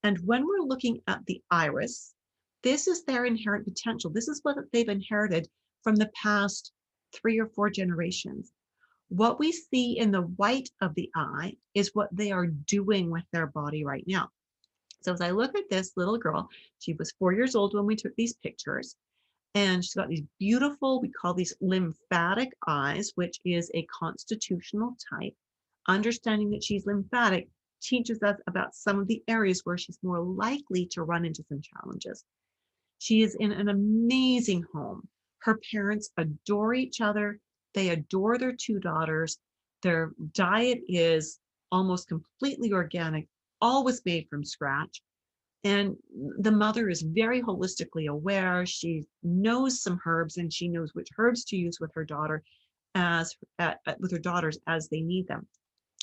And when we're looking at the iris, this is their inherent potential. This is what they've inherited from the past 3 or 4 generations. What we see in the white of the eye is what they are doing with their body right now. So as I look at this little girl, she was 4 years old when we took these pictures, and she's got these beautiful, we call these lymphatic eyes, which is a constitutional type. Understanding that she's lymphatic teaches us about some of the areas where she's more likely to run into some challenges. She is in an amazing home. Her parents adore each other. They adore their 2 daughters. Their diet is almost completely organic, always made from scratch. And the mother is very holistically aware. She knows some herbs, and she knows which herbs to use with her daughter with her daughters as they need them.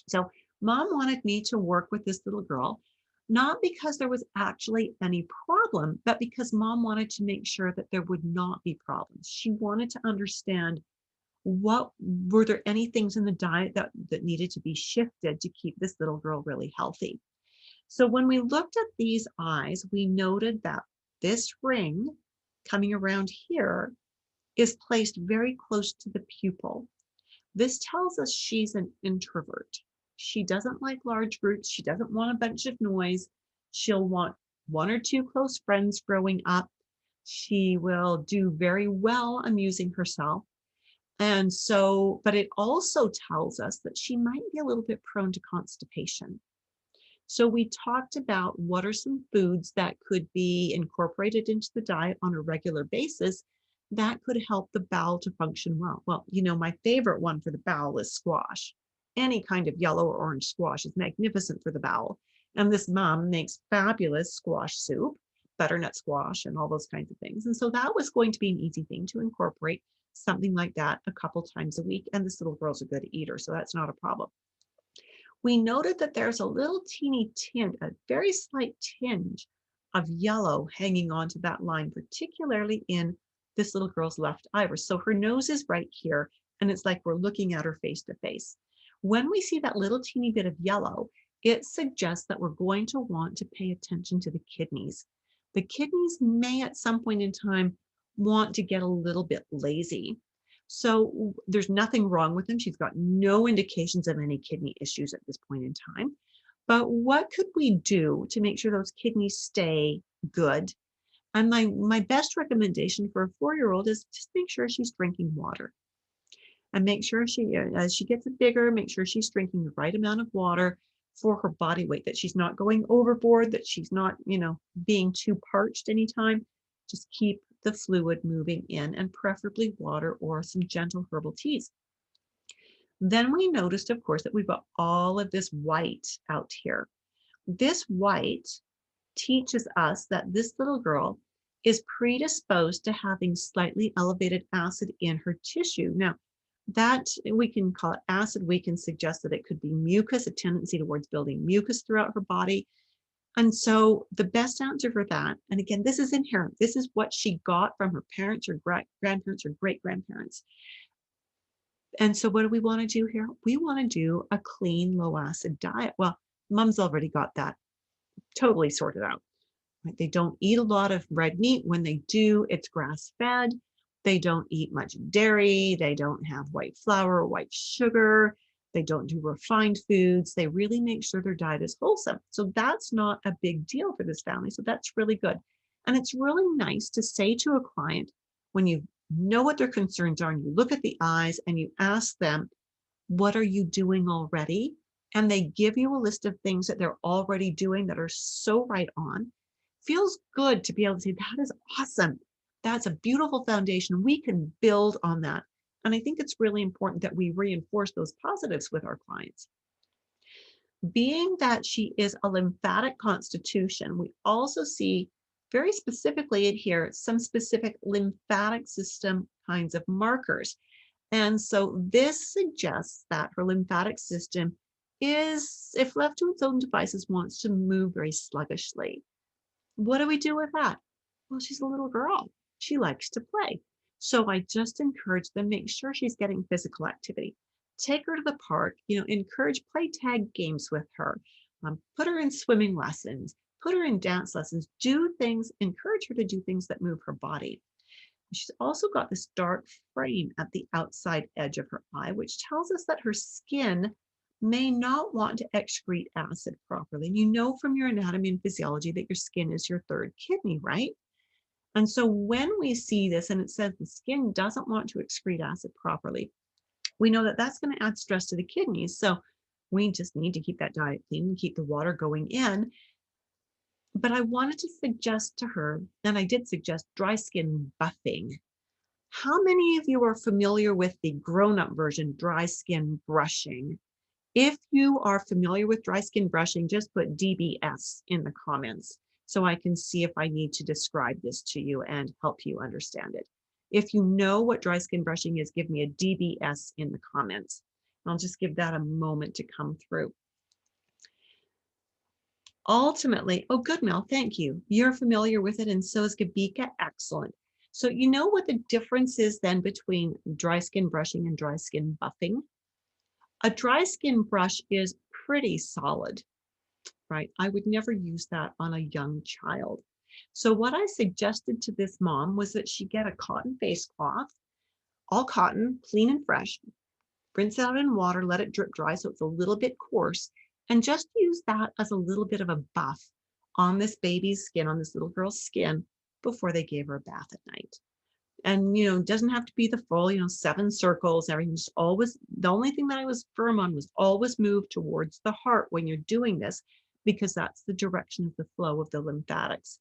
So mom wanted me to work with this little girl, not because there was actually any problem, but because mom wanted to make sure that there would not be problems. She wanted to understand were there any things in the diet that needed to be shifted to keep this little girl really healthy. So when we looked at these eyes, we noted that this ring coming around here is placed very close to the pupil. This tells us she's an introvert. She doesn't like large groups. She doesn't want a bunch of noise. She'll want 1 or 2 close friends growing up. She will do very well amusing herself. And so, but it also tells us that she might be a little bit prone to constipation. So we talked about what are some foods that could be incorporated into the diet on a regular basis that could help the bowel to function well. Well, my favorite one for the bowel is squash. Any kind of yellow or orange squash is magnificent for the bowel. And this mom makes fabulous squash soup, butternut squash, and all those kinds of things. And so that was going to be an easy thing to incorporate something like that a couple times a week. And this little girl's a good eater, so that's not a problem. We noted that there's a little teeny tint, a very slight tinge of yellow hanging onto that line, particularly in this little girl's left iris. So her nose is right here, and it's like we're looking at her face to face. When we see that little teeny bit of yellow, it suggests that we're going to want to pay attention to the kidneys. The kidneys may at some point in time want to get a little bit lazy. So there's nothing wrong with them. She's got no indications of any kidney issues at this point in time. But what could we do to make sure those kidneys stay good? And my best recommendation for a 4-year-old is just make sure she's drinking water. And make sure as she gets bigger, make sure she's drinking the right amount of water for her body weight, that she's not going overboard, that she's not, being too parched anytime. Just keep the fluid moving in, and preferably water or some gentle herbal teas. Then we noticed, of course, that we've got all of this white out here. This white teaches us that this little girl is predisposed to having slightly elevated acid in her tissue. Now, that we can call it acid. We can suggest that it could be mucus, a tendency towards building mucus throughout her body. And so the best answer for that, and again, this is inherent. This is what she got from her parents or grandparents or great grandparents. And so what do we want to do here? We want to do a clean, low acid diet. Well, mom's already got that totally sorted out. Right? They don't eat a lot of red meat. When they do, it's grass fed. They don't eat much dairy. They don't have white flour or white sugar. They don't do refined foods. They really make sure their diet is wholesome. So that's not a big deal for this family. So that's really good. And it's really nice to say to a client when you know what their concerns are and you look at the eyes and you ask them, what are you doing already? And they give you a list of things that they're already doing that are so right on. Feels good to be able to say, that is awesome. That's a beautiful foundation. We can build on that. And I think it's really important that we reinforce those positives with our clients. Being that she is a lymphatic constitution, we also see very specifically in here some specific lymphatic system kinds of markers. And so this suggests that her lymphatic system is, if left to its own devices, wants to move very sluggishly. What do we do with that? Well, she's a little girl. She likes to play. So I just encourage them, make sure she's getting physical activity. Take her to the park, encourage play tag games with her, put her in swimming lessons, put her in dance lessons, do things, encourage her to do things that move her body. She's also got this dark frame at the outside edge of her eye, which tells us that her skin may not want to excrete acid properly. And you know from your anatomy and physiology that your skin is your third kidney, right? And so when we see this and it says the skin doesn't want to excrete acid properly, we know that that's going to add stress to the kidneys. So we just need to keep that diet clean and keep the water going in. But I wanted to suggest to her, and I did suggest dry skin buffing. How many of you are familiar with the grown-up version, dry skin brushing? If you are familiar with dry skin brushing, just put DBS in the comments so I can see if I need to describe this to you and help you understand it. If you know what dry skin brushing is, give me a DBS in the comments. I'll just give that a moment to come through. Ultimately, oh, good, Mel, thank you. You're familiar with it, and so is Gabika. Excellent. So you know what the difference is then between dry skin brushing and dry skin buffing? A dry skin brush is pretty solid, right? I would never use that on a young child. So what I suggested to this mom was that she get a cotton face cloth, all cotton, clean and fresh, rinse it out in water, let it drip dry so it's a little bit coarse, and just use that as a little bit of a buff on this baby's skin, on this little girl's skin, before they gave her a bath at night. And, it doesn't have to be the full, 7 circles, everything's always, the only thing that I was firm on was always move towards the heart when you're doing this, because that's the direction of the flow of the lymphatics.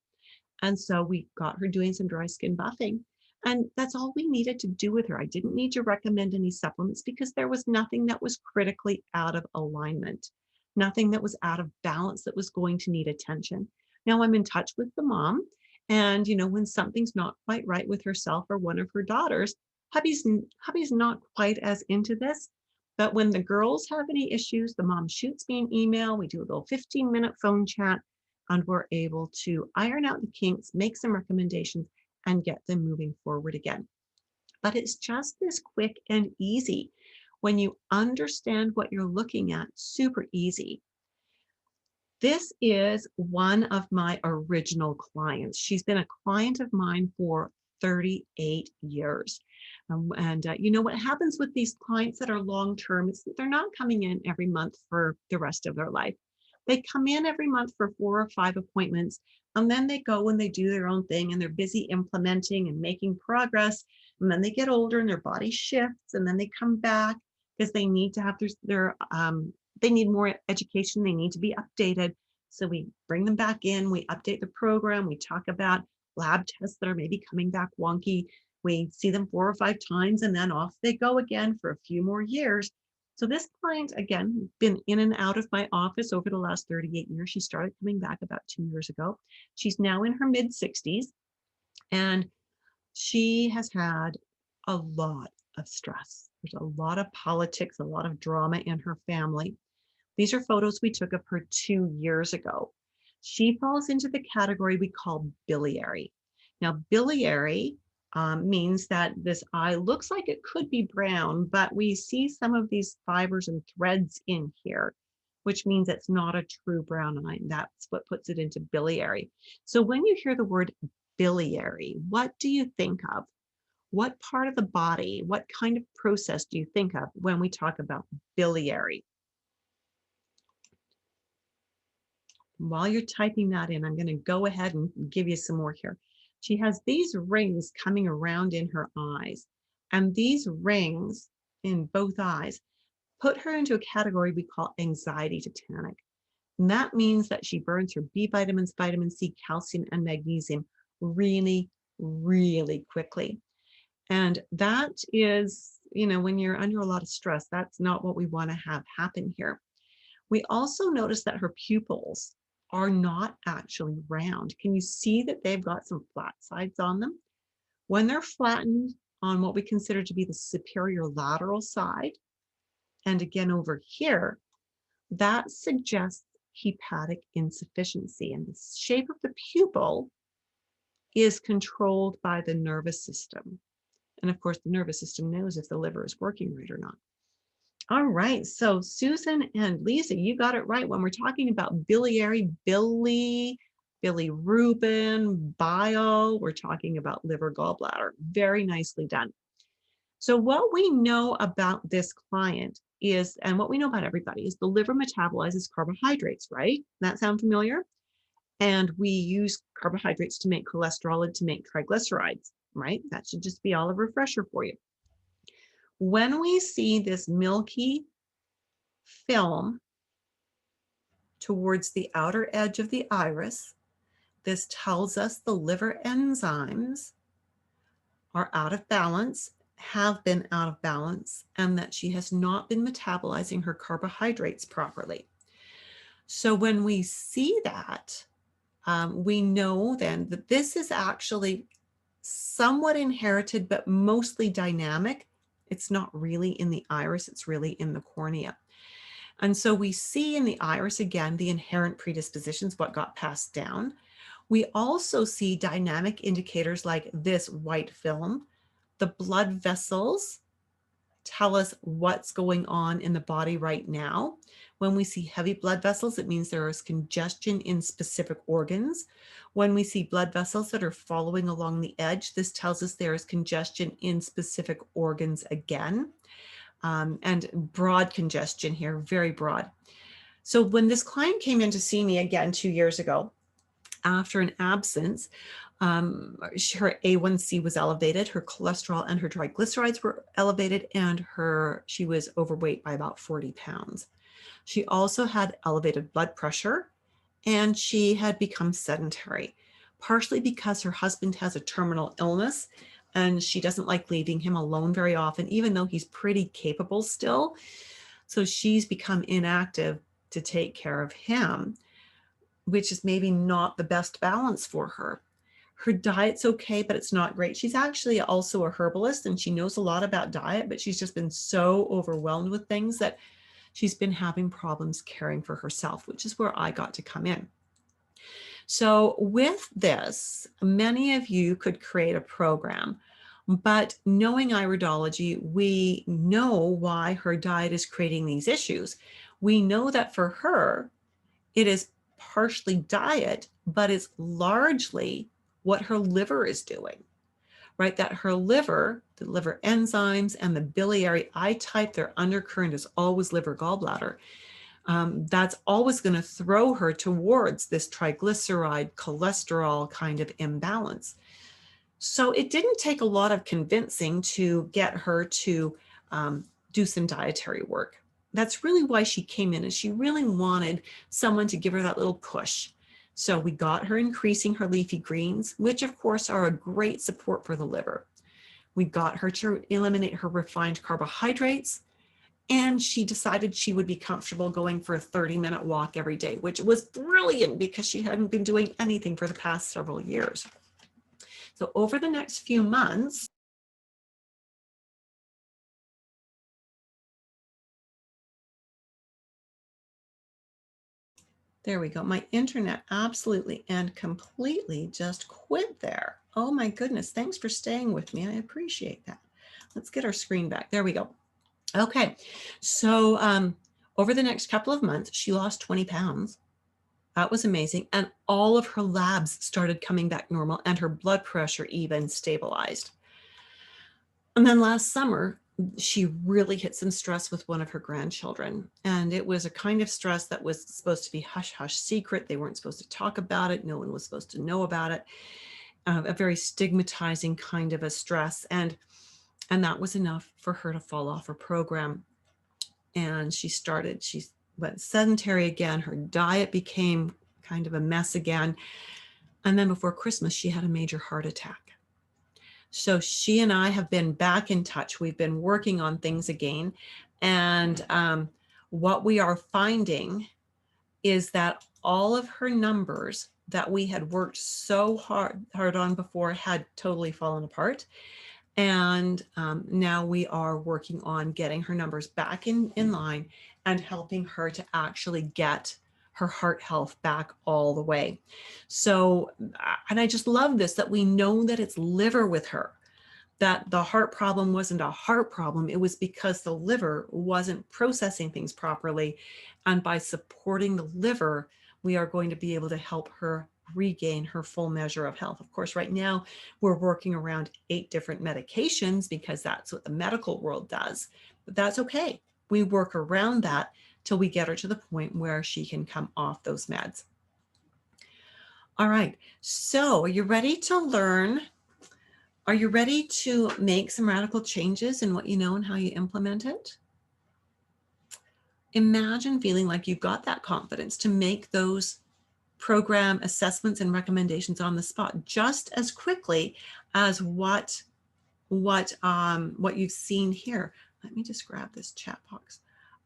And so we got her doing some dry skin buffing. And that's all we needed to do with her. I didn't need to recommend any supplements because there was nothing that was critically out of alignment, nothing that was out of balance that was going to need attention. Now I'm in touch with the mom. And, when something's not quite right with herself or one of her daughters, hubby's not quite as into this. But when the girls have any issues, the mom shoots me an email. We do a little 15-minute phone chat, and we're able to iron out the kinks, make some recommendations, and get them moving forward again. But it's just this quick and easy. When you understand what you're looking at, super easy. This is one of my original clients. She's been a client of mine for 38 years. What happens with these clients that are long-term is that they're not coming in every month for the rest of their life. They come in every month for 4 or 5 appointments, and then they go and they do their own thing, and they're busy implementing and making progress. And then they get older and their body shifts, and then they come back because they need to have they need more education. They need to be updated. So we bring them back in, we update the program, we talk about lab tests that are maybe coming back wonky. We see them 4 or 5 times and then off they go again for a few more years. So this client, again, been in and out of my office over the last 38 years. She started coming back about 2 years ago. She's now in her mid 60s, and she has had a lot of stress. There's a lot of politics, a lot of drama in her family. These are photos we took of her 2 years ago. She falls into the category we call biliary. Now, biliary means that this eye looks like it could be brown, but we see some of these fibers and threads in here, which means it's not a true brown eye. That's what puts it into biliary. So when you hear the word biliary, what do you think of? What part of the body, what kind of process do you think of when we talk about biliary? While you're typing that in, I'm going to go ahead and give you some more here. She has these rings coming around in her eyes, and these rings in both eyes put her into a category we call anxiety tetanic. And that means that she burns her B vitamins, vitamin C, calcium, and magnesium really, really quickly. And that is, when you're under a lot of stress, that's not what we want to have happen here. We also notice that her pupils are not actually round. Can you see that they've got some flat sides on them? When they're flattened on what we consider to be the superior lateral side, and again over here, that suggests hepatic insufficiency. And the shape of the pupil is controlled by the nervous system. And of course, the nervous system knows if the liver is working right or not. All right, so Susan and Lisa, you got it right. When we're talking about biliary, bilirubin, bile, we're talking about liver gallbladder. Very nicely done. So what we know about this client is, and what we know about everybody, is the liver metabolizes carbohydrates, right? That sound familiar? And we use carbohydrates to make cholesterol and to make triglycerides, right? That should just be all a refresher for you. When we see this milky film towards the outer edge of the iris, this tells us the liver enzymes are out of balance, have been out of balance, and that she has not been metabolizing her carbohydrates properly. So when we see that, we know then that this is actually somewhat inherited, but mostly dynamic. It's not really in the iris, it's really in the cornea. And so we see in the iris, again, the inherent predispositions, what got passed down. We also see dynamic indicators like this white film. The blood vessels tell us what's going on in the body right now. When we see heavy blood vessels, it means there is congestion in specific organs. When we see blood vessels that are following along the edge, this tells us there is congestion in specific organs again. And broad congestion here, very broad. So when this client came in to see me again 2 years ago, after an absence, her A1C was elevated, her cholesterol and her triglycerides were elevated, and she was overweight by about 40 pounds. She also had elevated blood pressure, and she had become sedentary, partially because her husband has a terminal illness and she doesn't like leaving him alone very often, even though he's pretty capable still. So she's become inactive to take care of him, which is maybe not the best balance for her. Her diet's okay, but it's not great. She's actually also a herbalist and she knows a lot about diet, but she's just been so overwhelmed with things that she's been having problems caring for herself, which is where I got to come in. So with this, many of you could create a program, but knowing iridology, we know why her diet is creating these issues. We know that for her, it is partially diet, but it's largely what her liver is doing, right? That her liver, the liver enzymes and the biliary eye type, their undercurrent is always liver gallbladder. That's always going to throw her towards this triglyceride cholesterol kind of imbalance. So it didn't take a lot of convincing to get her to do some dietary work. That's really why she came in, and she really wanted someone to give her that little push. So we got her increasing her leafy greens, which of course are a great support for the liver. We got her to eliminate her refined carbohydrates, And she decided she would be comfortable going for a 30-minute walk every day, which was brilliant because she hadn't been doing anything for the past several years. So over the next few months, there we go. My internet absolutely and completely just quit there. Oh my goodness. Thanks for staying with me. I appreciate that. Let's get our screen back. There we go. Okay. So over the next couple of months, she lost 20 pounds. That was amazing. And all of her labs started coming back normal and her blood pressure even stabilized. And then last summer, she really hit some stress with one of her grandchildren. And it was a kind of stress that was supposed to be hush hush secret. They weren't supposed to talk about it. No one was supposed to know about it. A very stigmatizing kind of a stress. And that was enough for her to fall off her program. And she went sedentary again. Her diet became kind of a mess again. And then before Christmas, she had a major heart attack. So she and I have been back in touch. We've been working on things again. And what we are finding is that all of her numbers that we had worked so hard on before had totally fallen apart. And now we are working on getting her numbers back in line and helping her to actually get her heart health back all the way. So, and I just love this, that we know that it's liver with her, that the heart problem wasn't a heart problem. It was because the liver wasn't processing things properly. And by supporting the liver, we are going to be able to help her regain her full measure of health. Of course, right now we're working around 8 different medications because that's what the medical world does, but that's okay. We work around that till we get her to the point where she can come off those meds. All right, so are you ready to learn? Are you ready to make some radical changes in what you know and how you implement it? Imagine feeling like you've got that confidence to make those program assessments and recommendations on the spot just as quickly as what you've seen here. Let me just grab this chat box.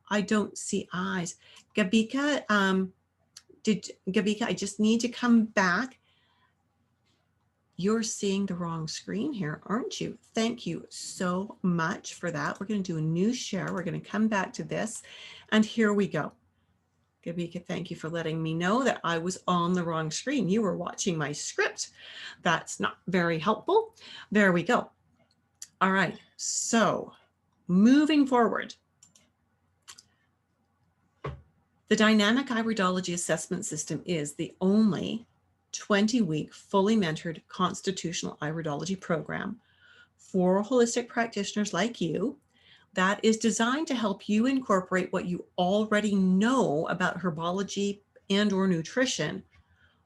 I don't see eyes. Gabika, Gabika, I just need to come back. You're seeing the wrong screen here, aren't you? Thank you so much for that. We're going to do a new share. We're going to come back to this, and here we go. Gabika, thank you for letting me know that I was on the wrong screen. You were watching my script. That's not very helpful. There we go. All right, so moving forward. The Dynamic Iridology Assessment System is the only 20-week fully mentored constitutional iridology program for holistic practitioners like you that is designed to help you incorporate what you already know about herbology and or nutrition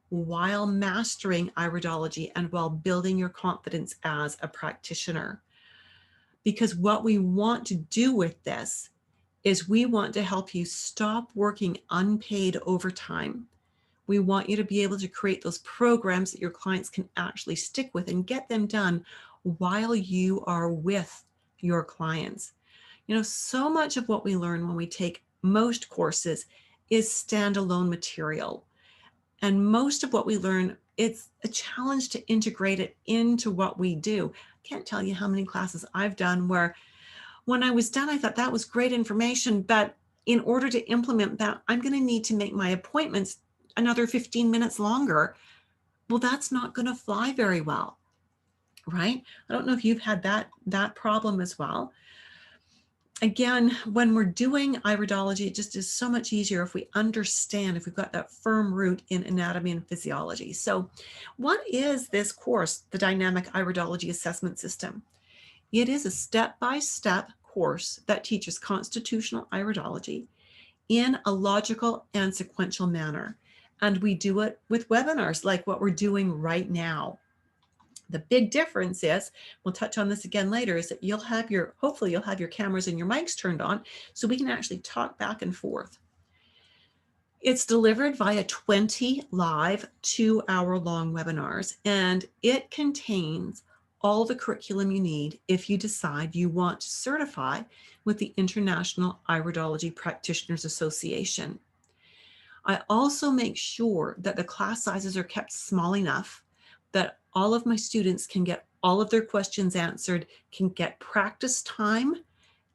while mastering iridology and while building your confidence as a practitioner. Because what we want to do with this is we want to help you stop working unpaid overtime. We want you to be able to create those programs that your clients can actually stick with and get them done while you are with your clients. You know, so much of what we learn when we take most courses is standalone material. And most of what we learn, it's a challenge to integrate it into what we do. I can't tell you how many classes I've done where when I was done, I thought that was great information, but in order to implement that, I'm going to need to make my appointments another 15 minutes longer. Well, that's not going to fly very well, right? I don't know if you've had that problem as well. Again, when we're doing iridology, it just is so much easier if we understand, if we've got that firm root in anatomy and physiology. So what is this course, the Dynamic Iridology Assessment System? It is a step-by-step course that teaches constitutional iridology in a logical and sequential manner. And we do it with webinars like what we're doing right now. The big difference is, we'll touch on this again later, is that hopefully you'll have your cameras and your mics turned on so we can actually talk back and forth. It's delivered via 20 live 2-hour-long webinars, and it contains all the curriculum you need if you decide you want to certify with the International Iridology Practitioners Association. I also make sure that the class sizes are kept small enough that all of my students can get all of their questions answered, can get practice time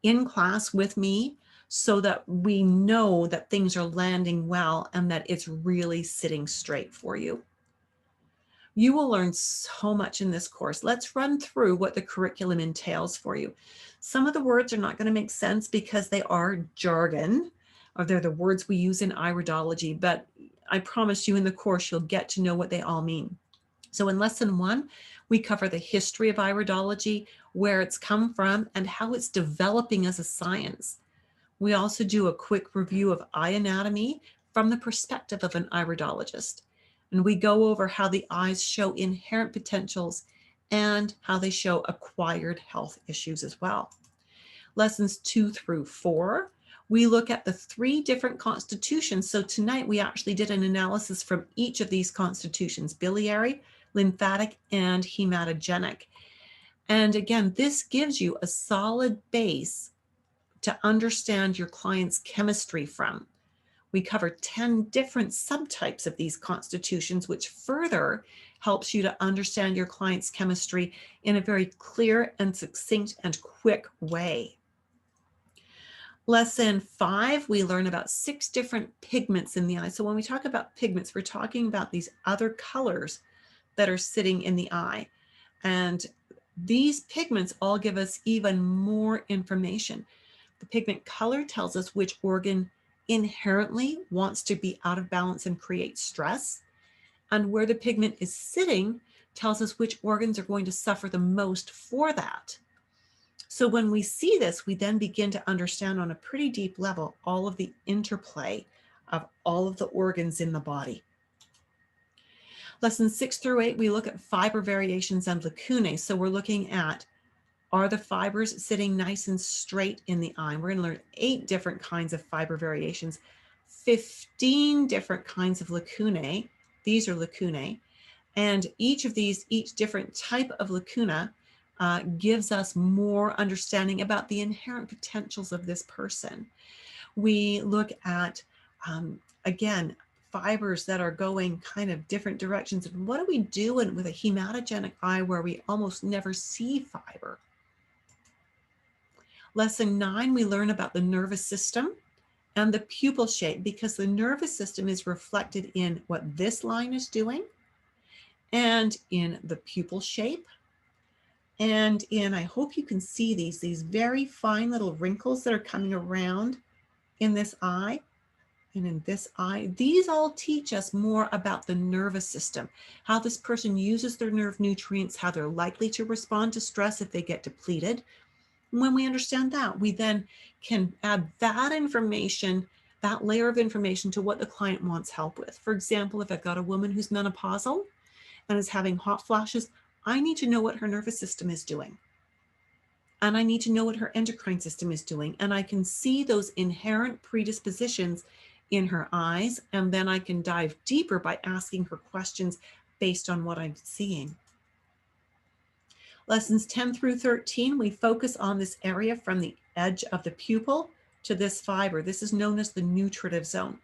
in class with me so that we know that things are landing well and that it's really sitting straight for you. You will learn so much in this course. Let's run through what the curriculum entails for you. Some of the words are not going to make sense because they are jargon, or they're the words we use in iridology, but I promise you in the course you'll get to know what they all mean. So in lesson 1, we cover the history of iridology, where it's come from, and how it's developing as a science. We also do a quick review of eye anatomy from the perspective of an iridologist. And we go over how the eyes show inherent potentials and how they show acquired health issues as well. Lessons 2 through 4, we look at the 3 different constitutions. So tonight we actually did an analysis from each of these constitutions: biliary, lymphatic, and hematogenic. And again, this gives you a solid base to understand your client's chemistry from. We cover 10 different subtypes of these constitutions, which further helps you to understand your client's chemistry in a very clear and succinct and quick way. Lesson 5, we learn about 6 different pigments in the eye. So when we talk about pigments, we're talking about these other colors that are sitting in the eye. And these pigments all give us even more information. The pigment color tells us which organ inherently wants to be out of balance and create stress. And where the pigment is sitting tells us which organs are going to suffer the most for that. So when we see this, we then begin to understand on a pretty deep level all of the interplay of all of the organs in the body. Lessons 6 through 8, we look at fiber variations and lacunae. So we're looking at, are the fibers sitting nice and straight in the eye? We're going to learn 8 different kinds of fiber variations, 15 different kinds of lacunae. These are lacunae. And each different type of lacuna gives us more understanding about the inherent potentials of this person. We look at, again, fibers that are going kind of different directions. And what do we do with a hematogenic eye where we almost never see fiber? Lesson 9, we learn about the nervous system and the pupil shape, because the nervous system is reflected in what this line is doing and in the pupil shape. And I hope you can see these very fine little wrinkles that are coming around in this eye and in this eye. These all teach us more about the nervous system, how this person uses their nerve nutrients, how they're likely to respond to stress if they get depleted. When we understand that, we then can add that information, that layer of information, to what the client wants help with. For example, if I've got a woman who's menopausal and is having hot flashes, I need to know what her nervous system is doing. And I need to know what her endocrine system is doing. And I can see those inherent predispositions in her eyes. And then I can dive deeper by asking her questions based on what I'm seeing. Lessons 10 through 13, we focus on this area from the edge of the pupil to this fiber. This is known as the nutritive zone.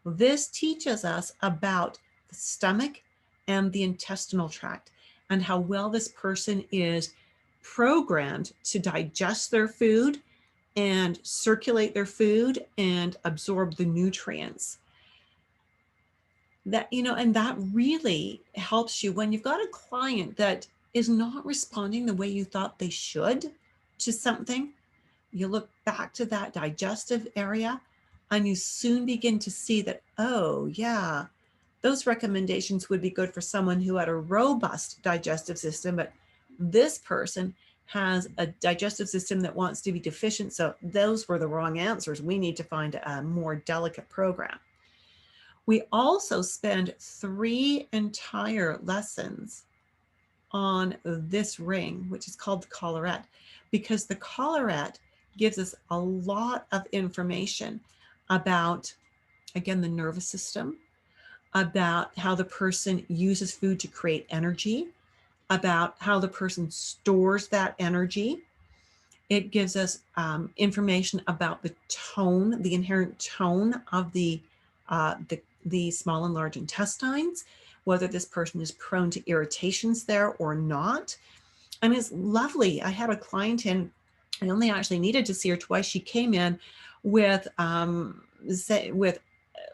This teaches us about the stomach and the intestinal tract and how well this person is programmed to digest their food and circulate their food and absorb the nutrients. That, and that really helps you when you've got a client that is not responding the way you thought they should to something. You look back to that digestive area and you soon begin to see that, oh yeah, those recommendations would be good for someone who had a robust digestive system, but this person has a digestive system that wants to be deficient. So those were the wrong answers. We need to find a more delicate program. We also spend 3 entire lessons on this ring, which is called the collarette, because the collarette gives us a lot of information about, again, the nervous system, about how the person uses food to create energy, about how the person stores that energy, It gives us information about the tone, the inherent tone of the small and large intestines, whether this person is prone to irritations there or not. I mean, it's lovely. I had a client in, I only actually needed to see her twice. She came in with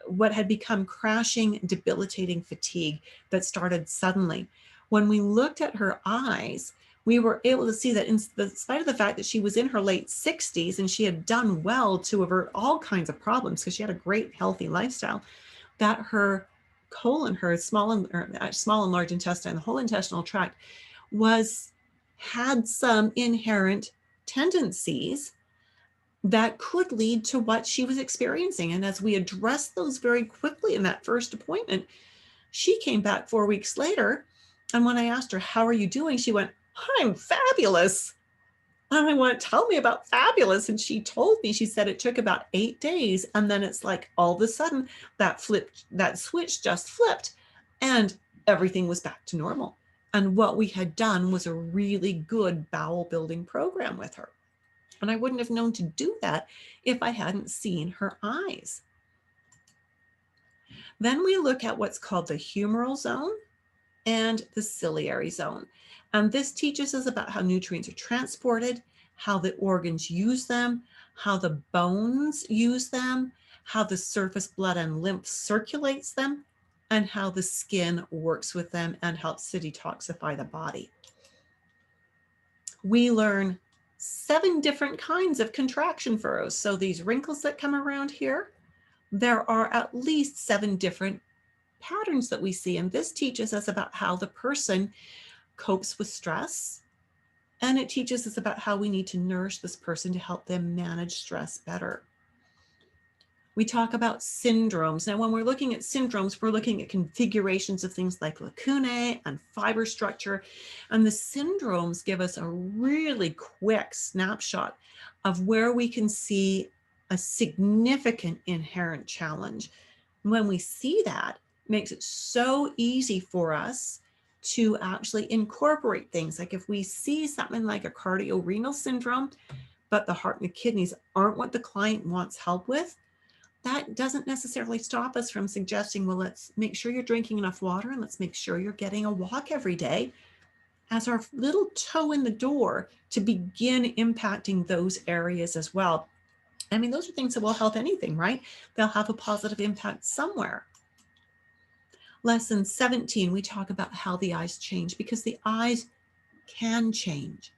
what had become crashing, debilitating fatigue that started suddenly. When we looked at her eyes, we were able to see that in spite of the fact that she was in her late 60s and she had done well to avert all kinds of problems because she had a great healthy lifestyle, that her colon, her small and large intestine, the whole intestinal tract had some inherent tendencies that could lead to what she was experiencing. And as we addressed those very quickly in that first appointment, she came back 4 weeks later. And when I asked her, "How are you doing?" she went, "I'm fabulous." And I went, "Tell me about fabulous." And she told me, she said it took about 8 days. And then it's like all of a sudden that switch just flipped and everything was back to normal. And what we had done was a really good bowel building program with her. And I wouldn't have known to do that if I hadn't seen her eyes. Then we look at what's called the humoral zone and the ciliary zone. And this teaches us about how nutrients are transported, how the organs use them, how the bones use them, how the surface blood and lymph circulates them, and how the skin works with them and helps to detoxify the body. We learn 7 different kinds of contraction furrows. So these wrinkles that come around here, there are at least 7 different patterns that we see. And this teaches us about how the person copes with stress. And it teaches us about how we need to nourish this person to help them manage stress better. We talk about syndromes. Now, when we're looking at syndromes, we're looking at configurations of things like lacunae and fiber structure. And the syndromes give us a really quick snapshot of where we can see a significant inherent challenge. When we see that, it makes it so easy for us to actually incorporate things. Like if we see something like a cardiorenal syndrome, but the heart and the kidneys aren't what the client wants help with, that doesn't necessarily stop us from suggesting, well, let's make sure you're drinking enough water and let's make sure you're getting a walk every day as our little toe in the door to begin impacting those areas as well. I mean, those are things that will help anything, right? They'll have a positive impact somewhere. Lesson 17, we talk about how the eyes change because the eyes can change.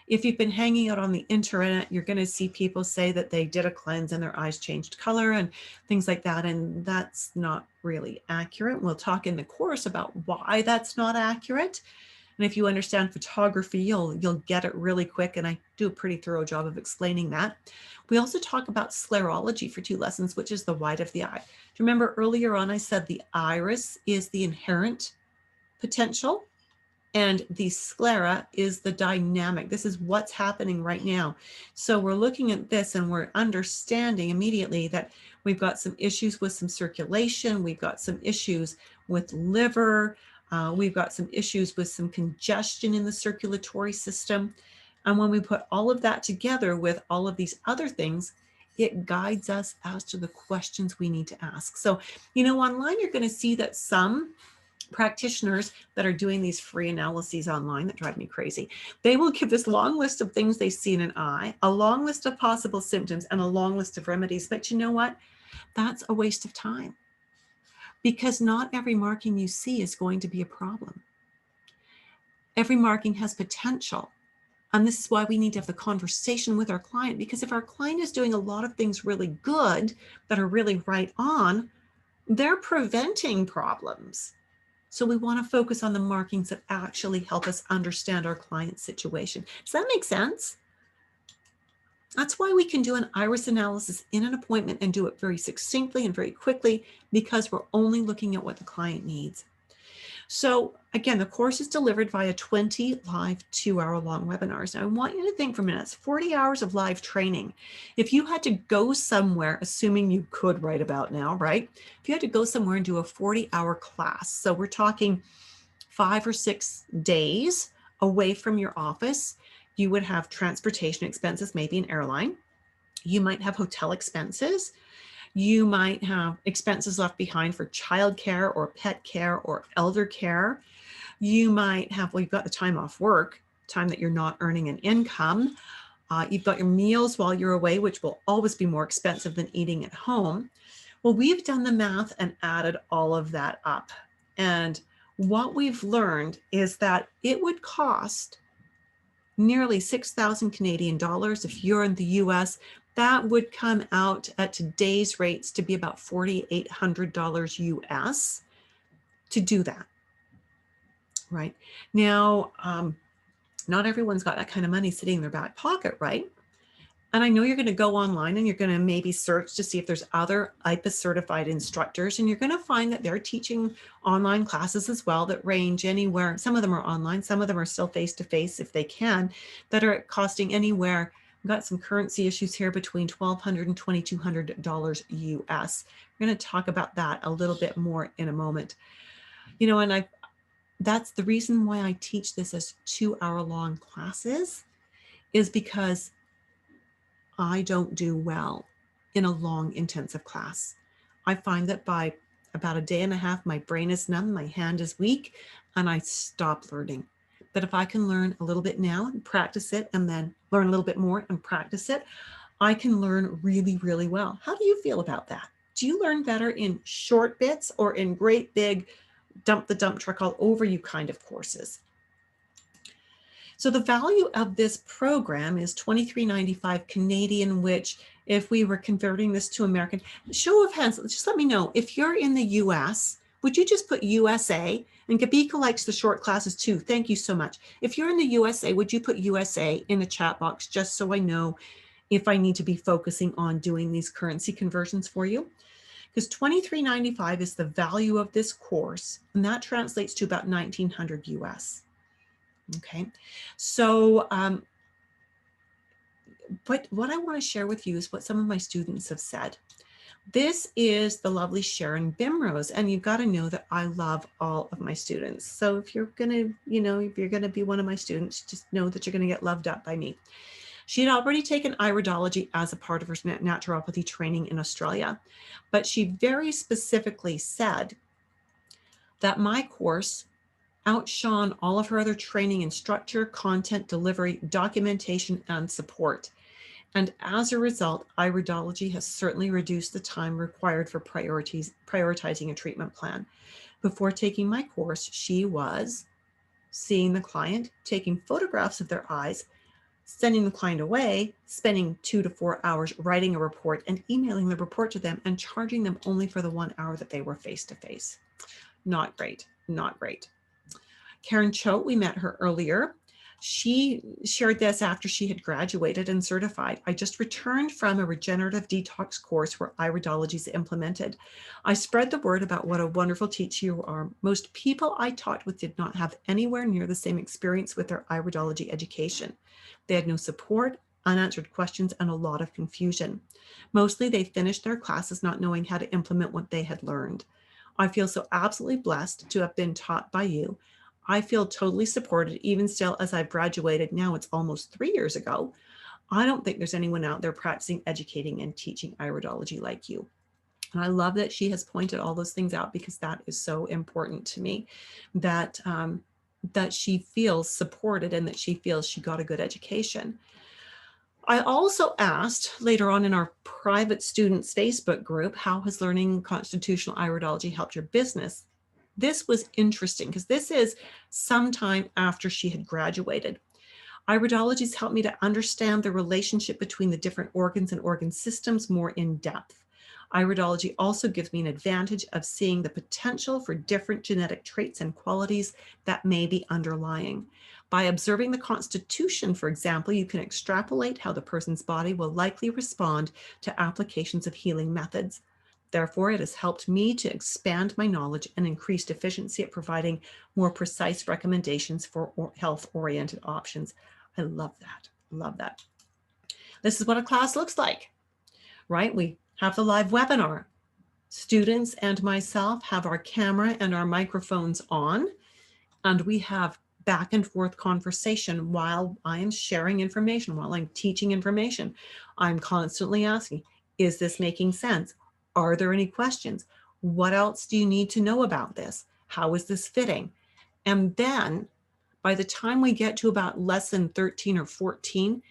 If you've been hanging out on the internet, you're going to see people say that they did a cleanse and their eyes changed color and things like that. And that's not really accurate. We'll talk in the course about why that's not accurate. And if you understand photography, you'll get it really quick. And I do a pretty thorough job of explaining that. We also talk about sclerology for 2 lessons, which is the white of the eye. Do you remember earlier on I said the iris is the inherent potential? And the sclera is the dynamic. This is what's happening right now. So we're looking at this and we're understanding immediately that we've got some issues with some circulation. We've got some issues with liver. We've got some issues with some congestion in the circulatory system. And when we put all of that together with all of these other things, it guides us as to the questions we need to ask. So, online you're going to see that some practitioners that are doing these free analyses online that drive me crazy, they will give this long list of things they see in an eye, a long list of possible symptoms, and a long list of remedies. But you know what? That's a waste of time because not every marking you see is going to be a problem. Every marking has potential. And this is why we need to have the conversation with our client, because if our client is doing a lot of things really good that are really right on, they're preventing problems. So we want to focus on the markings that actually help us understand our client's situation. Does that make sense? That's why we can do an iris analysis in an appointment and do it very succinctly and very quickly because we're only looking at what the client needs. So again, the course is delivered via 20 live 2-hour-long webinars. Now I want you to think for a minute, it's 40 hours of live training. If you had to go somewhere, assuming you could right about now, right? If you had to go somewhere and do a 40-hour class, so we're talking 5 or 6 days away from your office, You would have transportation expenses, maybe an airline. You might have hotel expenses. You might have expenses left behind for childcare or pet care or elder care. You might have, well, you've got the time off work, time that you're not earning an income. You've got your meals while you're away, which will always be more expensive than eating at home. Well, we've done the math and added all of that up. And what we've learned is that it would cost nearly 6,000 Canadian dollars. If you're in the US, that would come out at today's rates to be about $4,800 US to do that, right? Now, not everyone's got that kind of money sitting in their back pocket, right? And I know you're going to go online and you're going to maybe search to see if there's other IPA certified instructors, and you're going to find that they're teaching online classes as well that range anywhere. Some of them are online, some of them are still face-to-face if they can, that are costing anywhere. We've got some currency issues here between $1,200 and $2,200 US. We're going to talk about that a little bit more in a moment. You know, and that's the reason why I teach this as 2-hour-long classes, is because I don't do well in a long intensive class. I find that by about a day and a half, my brain is numb, my hand is weak, and I stop learning. But if I can learn a little bit now and practice it, and then learn a little bit more and practice it, I can learn really, really well. How do you feel about that? Do you learn better in short bits or in great big dump the dump truck all over you kind of courses? So the value of this program is $23.95 Canadian, which if we were converting this to American, show of hands, just let me know. If you're in the US, would you just put USA? And Gabika likes the short classes too. Thank you so much. If you're in the USA, would you put USA in the chat box just so I know if I need to be focusing on doing these currency conversions for you? Because $23.95 is the value of this course, and that translates to about 1,900 US. Okay, so but what I want to share with you is what some of my students have said. This is the lovely Sharon Bimrose, and you've got to know that I love all of my students. So if you're going to, you know, if you're going to be one of my students, just know that you're going to get loved up by me. She had already taken iridology as a part of her naturopathy training in Australia, but she very specifically said that my course outshone all of her other training in structure, content, delivery, documentation, and support. And as a result, iridology has certainly reduced the time required for prioritizing a treatment plan. Before taking my course, she was seeing the client, taking photographs of their eyes, sending the client away, spending 2 to 4 hours writing a report and emailing the report to them and charging them only for the 1 hour that they were face-to-face. Not great, not great. Karen Choate, we met her earlier. She shared this after she had graduated and certified. I just returned from a regenerative detox course where iridology is implemented. I spread the word about what a wonderful teacher you are. Most people I talked with did not have anywhere near the same experience with their iridology education. They had no support, unanswered questions, and a lot of confusion. Mostly they finished their classes not knowing how to implement what they had learned. I feel so absolutely blessed to have been taught by you. I feel totally supported, even still as I've graduated. Now it's almost 3 years ago. I don't think there's anyone out there practicing, educating, and teaching iridology like you. And I love that she has pointed all those things out, because that is so important to me, that, that she feels supported and that she feels she got a good education. I also asked later on in our private students Facebook group, how has learning constitutional iridology helped your business? This was interesting because this is sometime after she had graduated. Iridology has helped me to understand the relationship between the different organs and organ systems more in depth. Iridology also gives me an advantage of seeing the potential for different genetic traits and qualities that may be underlying. By observing the constitution, for example, you can extrapolate how the person's body will likely respond to applications of healing methods. Therefore, it has helped me to expand my knowledge and increased efficiency at providing more precise recommendations for health-oriented options. I love that. Love that. This is what a class looks like, right? We have the live webinar. Students and myself have our camera and our microphones on, and we have back and forth conversation while I am sharing information, while I'm teaching information. I'm constantly asking, is this making sense? Are there any questions? What else do you need to know about this? How is this fitting? And then by the time we get to about lesson 13 or 14,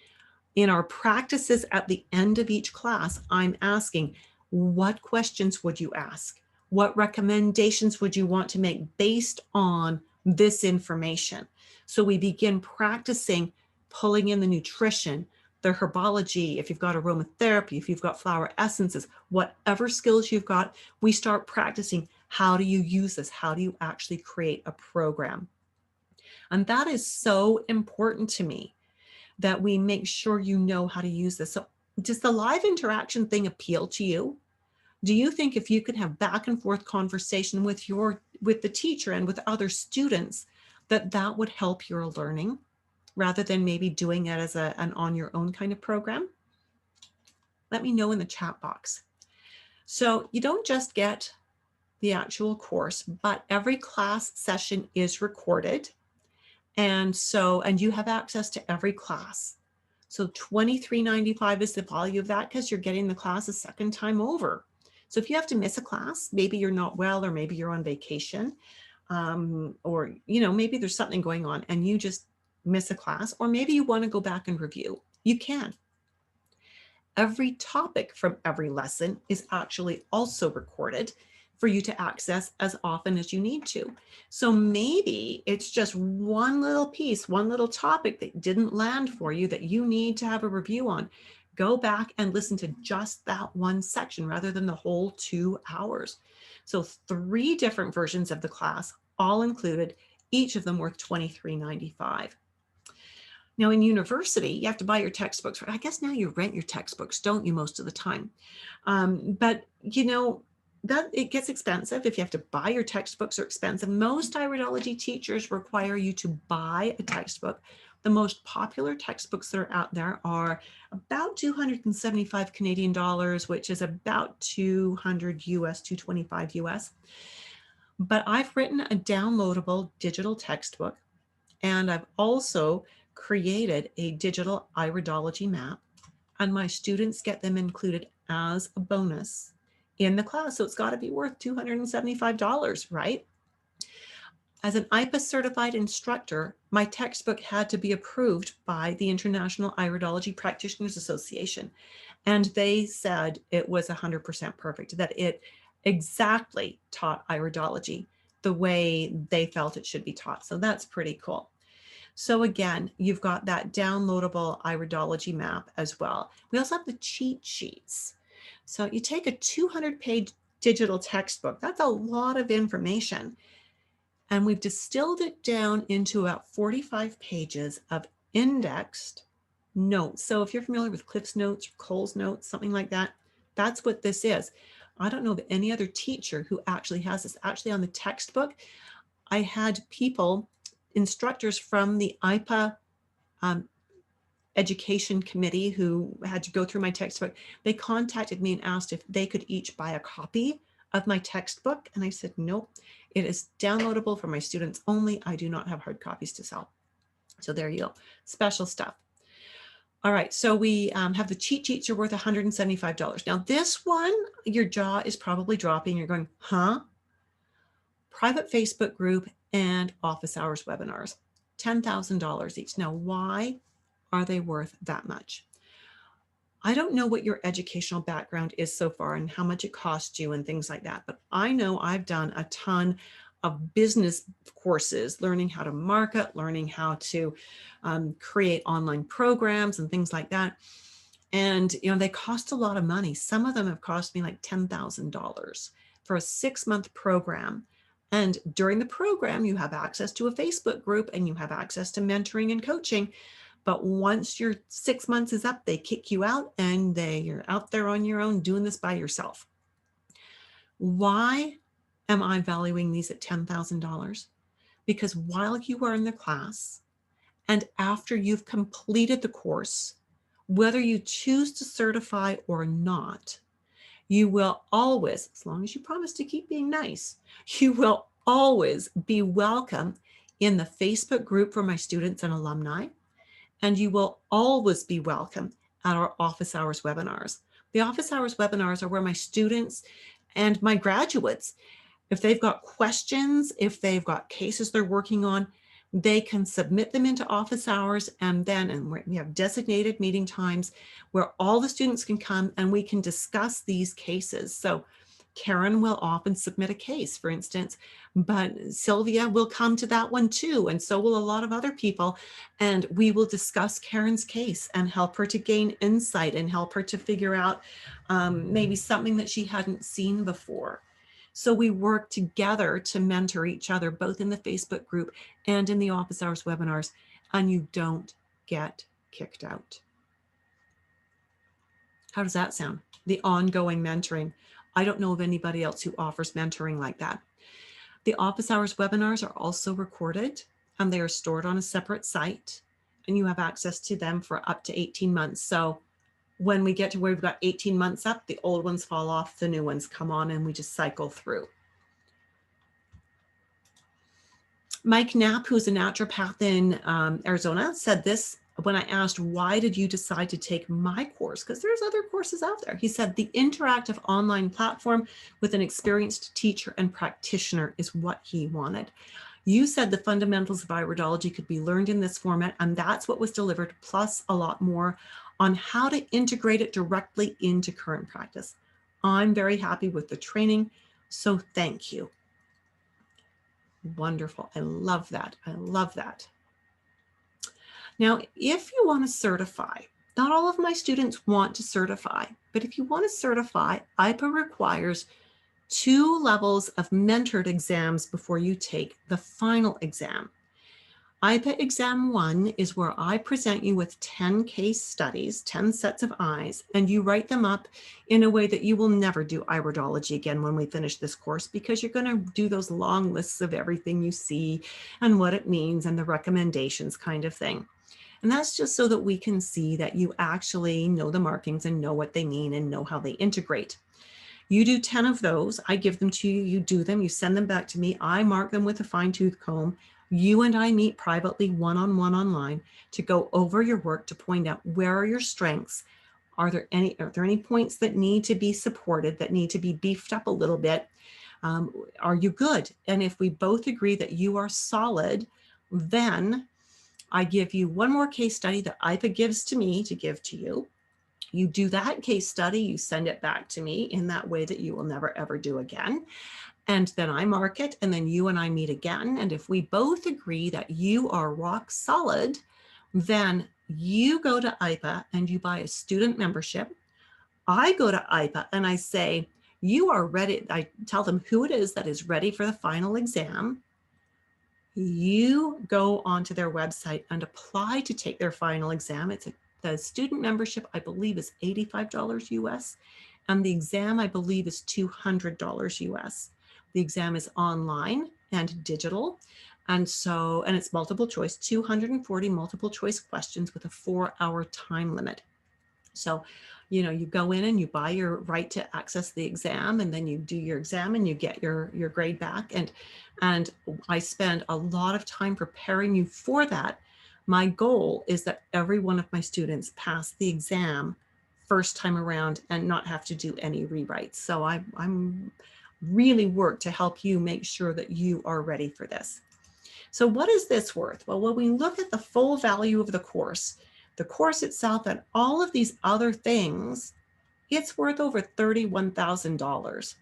in our practices at the end of each class, I'm asking, what questions would you ask? What recommendations would you want to make based on this information? So we begin practicing pulling in the nutrition, the herbology, if you've got aromatherapy, if you've got flower essences, whatever skills you've got, we start practicing. How do you use this? How do you actually create a program? And that is so important to me, that we make sure you know how to use this. So does the live interaction thing appeal to you? Do you think if you could have back and forth conversation with the teacher and with other students, that that would help your learning rather than maybe doing it as an on your own kind of program? Let me know in the chat box. So you don't just get the actual course, but every class session is recorded. And you have access to every class. So $23.95 is the value of that, because you're getting the class a second time over. So if you have to miss a class, maybe you're not well, or maybe you're on vacation, or maybe there's something going on and you just miss a class, or maybe you want to go back and review, you can. Every topic from every lesson is actually also recorded for you to access as often as you need to. So maybe it's just one little piece, one little topic that didn't land for you that you need to have a review on. Go back and listen to just that one section rather than the whole 2 hours. So 3 different versions of the class, all included, each of them worth $23.95. Now in university, you have to buy your textbooks. I guess now you rent your textbooks, don't you, most of the time? But that it gets expensive. If you have to buy your textbooks, are expensive. Most iridology teachers require you to buy a textbook. The most popular textbooks that are out there are about 275 Canadian dollars, which is about 200 US, 225 US. But I've written a downloadable digital textbook, and I've also created a digital iridology map, and my students get them included as a bonus in the class. So it's got to be worth $275, right? As an IPA certified instructor, my textbook had to be approved by the International Iridology Practitioners Association. And they said it was 100% perfect, that it exactly taught iridology the way they felt it should be taught. So that's pretty cool. So again, you've got that downloadable iridology map as well. We also have the cheat sheets. So you take a 200-page digital textbook. That's a lot of information. And we've distilled it down into about 45 pages of indexed notes. So if you're familiar with Cliff's Notes or Cole's Notes, something like that, that's what this is. I don't know of any other teacher who actually has this. Actually, on the textbook, I had instructors from the IPA education committee who had to go through my textbook. They contacted me and asked if they could each buy a copy of my textbook. And I said, nope, it is downloadable for my students only. I do not have hard copies to sell. So there you go, special stuff. All right, so we have the cheat sheets are worth $175. Now this one, your jaw is probably dropping. You're going, huh? Private Facebook group and office hours webinars, $10,000 each. Now, why are they worth that much? I don't know what your educational background is so far and how much it costs you and things like that, but I know I've done a ton of business courses, learning how to market, learning how to create online programs and things like that. And, they cost a lot of money. Some of them have cost me like $10,000 for a 6-month program. And during the program, you have access to a Facebook group and you have access to mentoring and coaching. But once your 6 months is up, they kick you out and you're out there on your own doing this by yourself. Why am I valuing these at $10,000? Because while you are in the class and after you've completed the course, whether you choose to certify or not, you will always, as long as you promise to keep being nice, you will always be welcome in the Facebook group for my students and alumni, and you will always be welcome at our office hours webinars. The office hours webinars are where my students and my graduates, if they've got questions, if they've got cases they're working on, they can submit them into office hours, and we have designated meeting times where all the students can come and we can discuss these cases. So Karen will often submit a case, for instance, but Sylvia will come to that one too, and so will a lot of other people. And we will discuss Karen's case and help her to gain insight and help her to figure out maybe something that she hadn't seen before. So we work together to mentor each other, both in the Facebook group and in the office hours webinars, and you don't get kicked out. How does that sound? The ongoing mentoring. I don't know of anybody else who offers mentoring like that. The office hours webinars are also recorded, and they are stored on a separate site, and you have access to them for up to 18 months. So when we get to where we've got 18 months up, the old ones fall off, the new ones come on, and we just cycle through. Mike Knapp, who's a naturopath in Arizona, said this when I asked, why did you decide to take my course? Because there's other courses out there. He said, the interactive online platform with an experienced teacher and practitioner is what he wanted. You said the fundamentals of iridology could be learned in this format, and that's what was delivered, plus a lot more on how to integrate it directly into current practice. I'm very happy with the training, so thank you. Wonderful. I love that. I love that. Now, if you want to certify, not all of my students want to certify, but if you want to certify, IPA requires 2 levels of mentored exams before you take the final exam. IPA Exam 1 is where I present you with 10 case studies, 10 sets of eyes, and you write them up in a way that you will never do iridology again when we finish this course, because you're going to do those long lists of everything you see and what it means and the recommendations kind of thing. And that's just so that we can see that you actually know the markings and know what they mean and know how they integrate. You do 10 of those. I give them to you, you do them, you send them back to me. I mark them with a fine-tooth comb. You and I meet privately one-on-one online to go over your work, to point out where are your strengths. Are there any points that need to be supported, that need to be beefed up a little bit? Are you good? And if we both agree that you are solid, then I give you one more case study that IPA gives to me to give to you. You do that case study, you send it back to me in that way that you will never ever do again. And then I mark it, and then you and I meet again. And if we both agree that you are rock solid, then you go to IPA and you buy a student membership. I go to IPA and I say, you are ready. I tell them who it is that is ready for the final exam. You go onto their website and apply to take their final exam. The student membership, I believe, is $85 US, and the exam, I believe, is $200 US. The exam is online and digital, and it's multiple choice, 240 multiple choice questions with a 4-hour time limit. So, you go in and you buy your right to access the exam, and then you do your exam and you get your grade back. And I spend a lot of time preparing you for that. My goal is that every one of my students pass the exam first time around and not have to do any rewrites. So I'm really work to help you make sure that you are ready for this. So what is this worth? Well, when we look at the full value of the course itself and all of these other things, it's worth over $31,000.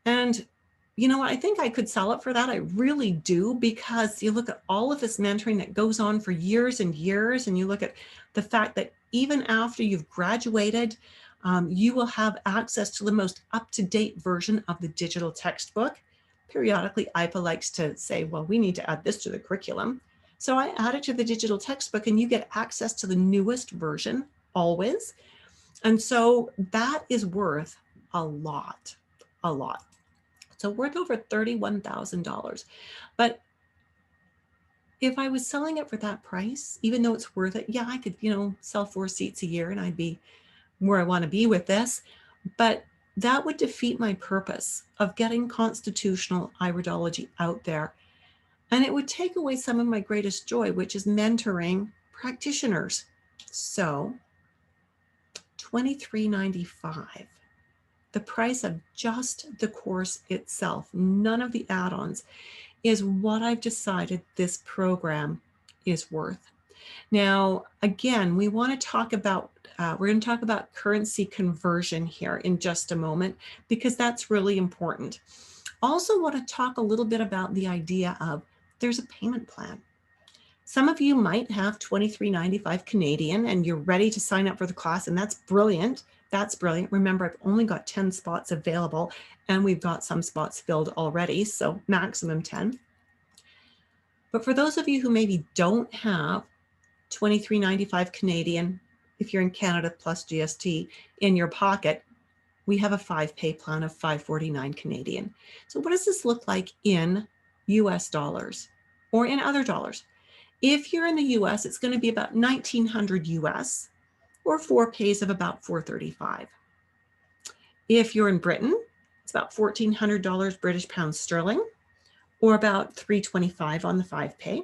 And I think I could sell it for that. I really do, because you look at all of this mentoring that goes on for years and years, and you look at the fact that even after you've graduated, you will have access to the most up-to-date version of the digital textbook. Periodically, IPA likes to say, well, we need to add this to the curriculum. So I add it to the digital textbook, and you get access to the newest version always. And so that is worth a lot, a lot. So worth over $31,000. But if I was selling it for that price, even though it's worth it, yeah, I could, sell 4 seats a year and I'd be where I want to be with this. But that would defeat my purpose of getting constitutional iridology out there. And it would take away some of my greatest joy, which is mentoring practitioners. So $23.95, the price of just the course itself, none of the add-ons, is what I've decided this program is worth. Now, again, we want to talk about, we're going to talk about currency conversion here in just a moment, because that's really important. Also want to talk a little bit about the idea of there's a payment plan. Some of you might have $23.95 Canadian and you're ready to sign up for the class, and that's brilliant. That's brilliant. Remember, I've only got 10 spots available and we've got some spots filled already, so maximum 10. But for those of you who maybe don't have $23.95 Canadian, if you're in Canada plus GST, in your pocket, we have a 5-pay plan of $549 Canadian. So what does this look like in US dollars or in other dollars? If you're in the US, it's going to be about 1900 US, or 4 pays of about $435. If you're in Britain, it's about $1,400 British pounds sterling, or about $325 on the 5-pay.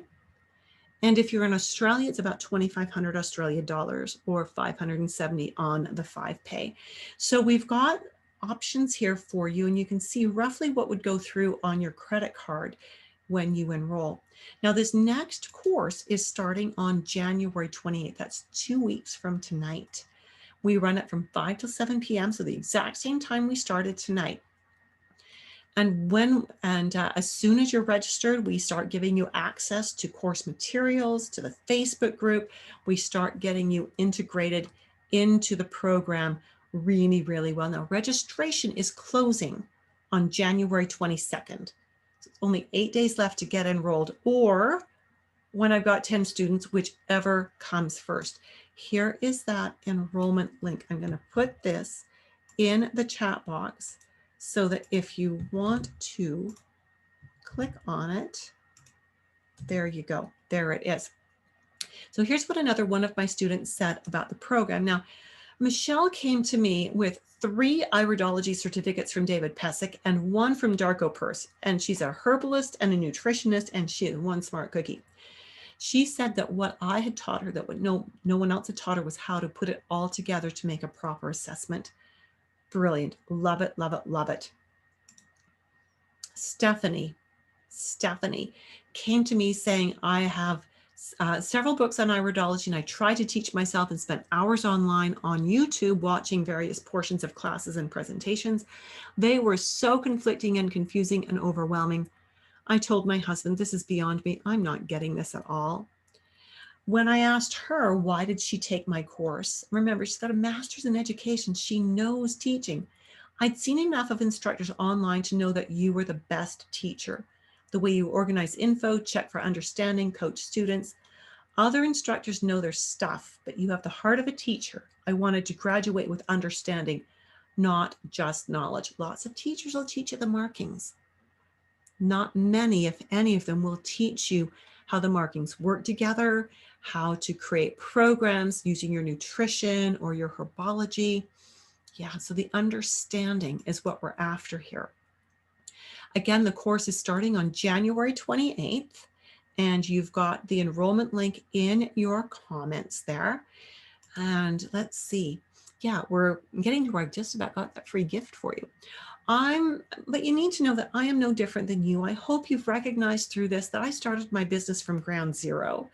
And if you're in Australia, it's about 2,500 Australian dollars, or 570 on the 5-pay. So we've got options here for you, and you can see roughly what would go through on your credit card when you enroll. Now, this next course is starting on January 28th. That's 2 weeks from tonight. We run it from 5 till 7 p.m., so the exact same time we started tonight. And as soon as you're registered, we start giving you access to course materials, to the Facebook group. We start getting you integrated into the program really, really well. Now, registration is closing on January 22nd. So it's only 8 days left to get enrolled, or when I've got 10 students, whichever comes first. Here is that enrollment link. I'm going to put this in the chat box so that if you want to click on it, there you go. There it is. So here's what another one of my students said about the program. Now, Michelle came to me with 3 iridology certificates from David Pesek and 1 from Darko Purse. And she's a herbalist and a nutritionist, and she is one smart cookie. She said that what I had taught her, that what no one else had taught her, was how to put it all together to make a proper assessment. Brilliant. Love it, love it, love it. Stephanie came to me saying, I have several books on iridology, and I try to teach myself and spent hours online on YouTube watching various portions of classes and presentations. They were so conflicting and confusing and overwhelming. I told my husband, this is beyond me. I'm not getting this at all. When I asked her, why did she take my course? Remember, she's got a master's in education. She knows teaching. I'd seen enough of instructors online to know that you were the best teacher. The way you organize info, check for understanding, coach students. Other instructors know their stuff, but you have the heart of a teacher. I wanted to graduate with understanding, not just knowledge. Lots of teachers will teach you the markings. Not many, if any of them, will teach you how the markings work together, how to create programs using your nutrition or your herbology. Yeah, so the understanding is what we're after here. Again, the course is starting on January 28th, and you've got the enrollment link in your comments there. And let's see. Yeah, we're getting to where I just about got that free gift for you. But you need to know that I am no different than you. I hope you've recognized through this that I started my business from ground zero.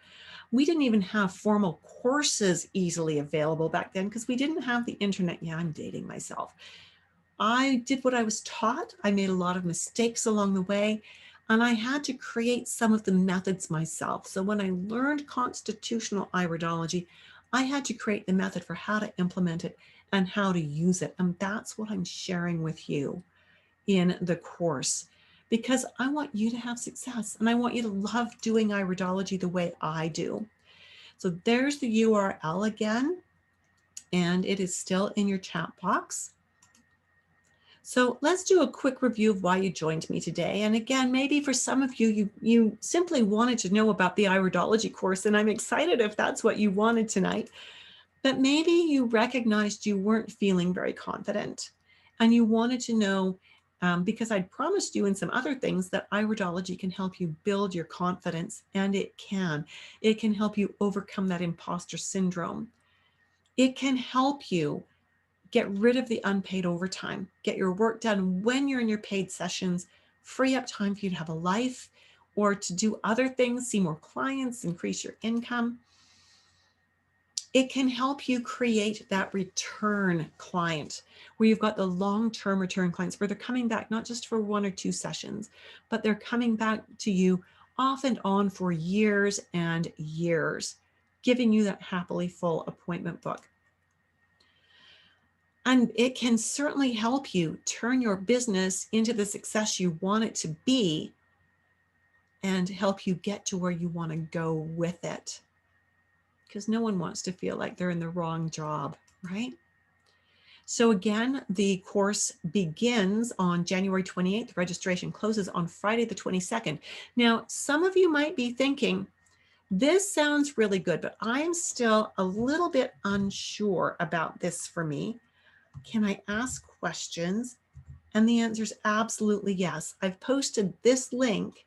We didn't even have formal courses easily available back then because we didn't have the internet. Yeah, I'm dating myself. I did what I was taught. I made a lot of mistakes along the way, and I had to create some of the methods myself. So when I learned constitutional iridology, I had to create the method for how to implement it and how to use it. And that's what I'm sharing with you in the course, because I want you to have success and I want you to love doing iridology the way I do. So there's the URL again, and it is still in your chat box. So let's do a quick review of why you joined me today. And again, maybe for some of you, you simply wanted to know about the iridology course, and I'm excited if that's what you wanted tonight. But maybe you recognized you weren't feeling very confident and you wanted to know because I'd promised you in some other things that iridology can help you build your confidence, and it can. It can help you overcome that imposter syndrome. It can help you get rid of the unpaid overtime, get your work done when you're in your paid sessions, free up time for you to have a life or to do other things, see more clients, increase your income. It can help you create that return client where you've got the long-term return clients where they're coming back not just for 1 or 2 sessions, but they're coming back to you off and on for years and years, giving you that happily full appointment book. And it can certainly help you turn your business into the success you want it to be and help you get to where you want to go with it. Because no one wants to feel like they're in the wrong job, right? So again, the course begins on January 28th. Registration closes on Friday the 22nd. Now, some of you might be thinking, this sounds really good, but I'm still a little bit unsure about this for me. Can I ask questions? And the answer is absolutely yes. I've posted this link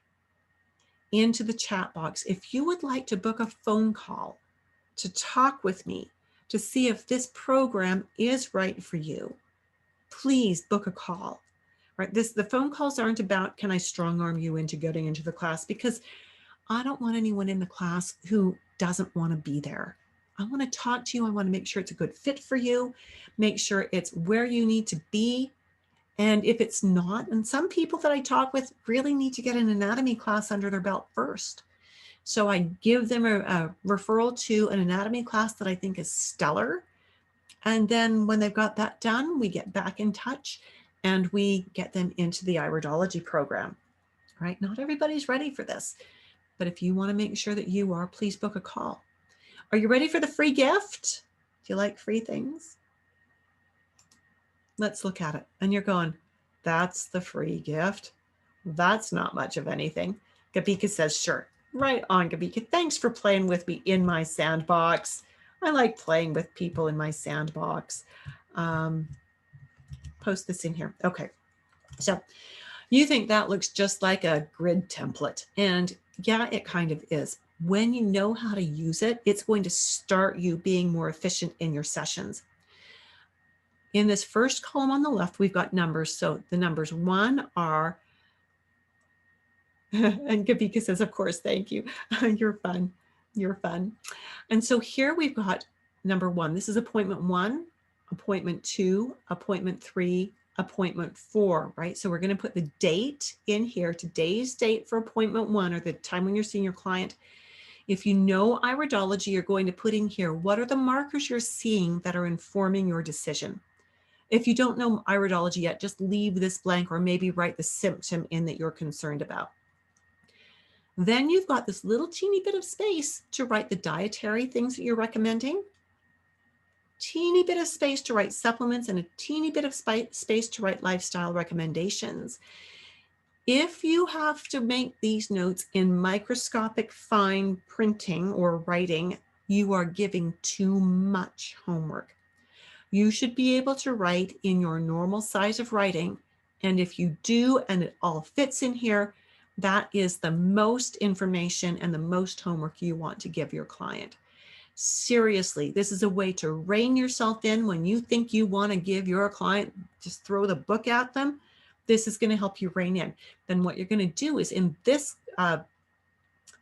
into the chat box. If you would like to book a phone call to talk with me to see if this program is right for you, please book a call. Right? The phone calls aren't about, can I strong arm you into getting into the class? Because I don't want anyone in the class who doesn't want to be there. I want to talk to you. I want to make sure it's a good fit for you, make sure it's where you need to be. And if it's not, and some people that I talk with really need to get an anatomy class under their belt first. So I give them a referral to an anatomy class that I think is stellar. And then when they've got that done, we get back in touch and we get them into the iridology program, right? Not everybody's ready for this, but if you want to make sure that you are, please book a call. Are you ready for the free gift? Do you like free things? Let's look at it. And you're going, that's the free gift. That's not much of anything. Gabika says, sure. Right on, Gabika. Thanks for playing with me in my sandbox. I like playing with people in my sandbox. Post this in here. Okay. So you think that looks just like a grid template. And yeah, it kind of is. When you know how to use it, it's going to start you being more efficient in your sessions. In this first column on the left, we've got numbers. So the numbers 1 are, and Gabika says, of course, thank you. You're fun. You're fun. And so here we've got number 1. This is appointment 1, appointment 2, appointment 3, appointment 4, right? So we're going to put the date in here, today's date for appointment 1, or the time when you're seeing your client. If you know iridology, you're going to put in here, what are the markers you're seeing that are informing your decision? If you don't know iridology yet, just leave this blank or maybe write the symptom in that you're concerned about. Then you've got this little teeny bit of space to write the dietary things that you're recommending, teeny bit of space to write supplements, and a teeny bit of space to write lifestyle recommendations. If you have to make these notes in microscopic fine printing or writing, you are giving too much homework. You should be able to write in your normal size of writing. And if you do, and it all fits in here, that is the most information and the most homework you want to give your client. Seriously, this is a way to rein yourself in when you think you want to give your client, just throw the book at them. This is going to help you rein in. Then what you're going to do is in this,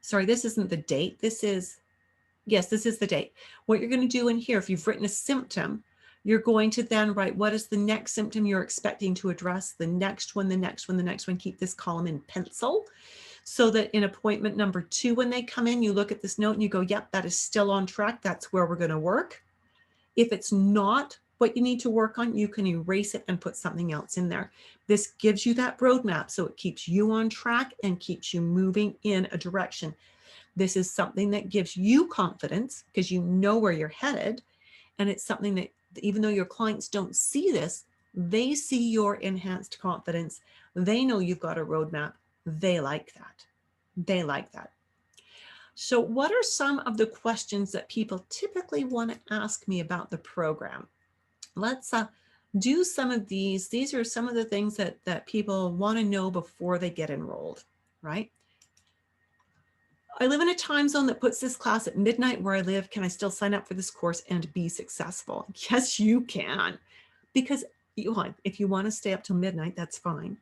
sorry, this isn't the date. This is, yes, this is the date. What you're going to do in here, if you've written a symptom, you're going to then write what is the next symptom you're expecting to address, the next one, the next one, the next one. Keep this column in pencil so that in appointment number 2, when they come in, you look at this note and you go, yep, that is still on track. That's where we're going to work. If it's not what you need to work on, you can erase it and put something else in there. This gives you that roadmap so it keeps you on track and keeps you moving in a direction. This is something that gives you confidence because you know where you're headed. And it's something that even though your clients don't see this, they see your enhanced confidence. They know you've got a roadmap. They like that. They like that. So what are some of the questions that people typically want to ask me about the program? Let's do some of these. These are some of the things that people want to know before they get enrolled, right? I live in a time zone that puts this class at midnight where I live. Can I still sign up for this course and be successful? Yes, you can. Because if you want to stay up till midnight, that's fine.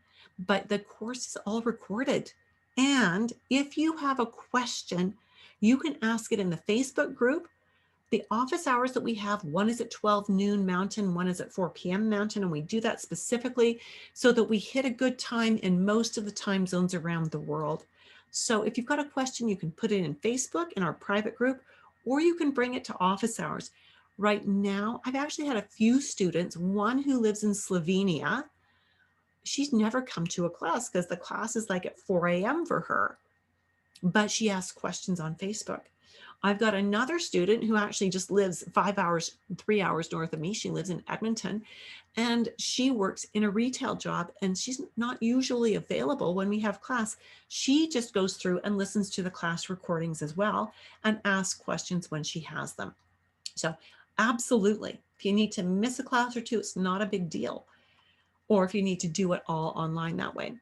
But the course is all recorded. And if you have a question, you can ask it in the Facebook group. The office hours that we have, one is at 12 noon Mountain, one is at 4 p.m. Mountain, and we do that specifically so that we hit a good time in most of the time zones around the world. So if you've got a question, you can put it in Facebook in our private group, or you can bring it to office hours. Right now, I've actually had a few students, one who lives in Slovenia. She's never come to a class because the class is like at 4 a.m. for her, but she asks questions on Facebook. I've got another student who actually just lives 3 hours north of me. She lives in Edmonton, and she works in a retail job, and she's not usually available when we have class. She just goes through and listens to the class recordings as well and asks questions when she has them. So absolutely, if you need to miss a class or two, it's not a big deal. Or if you need to do it all online that way.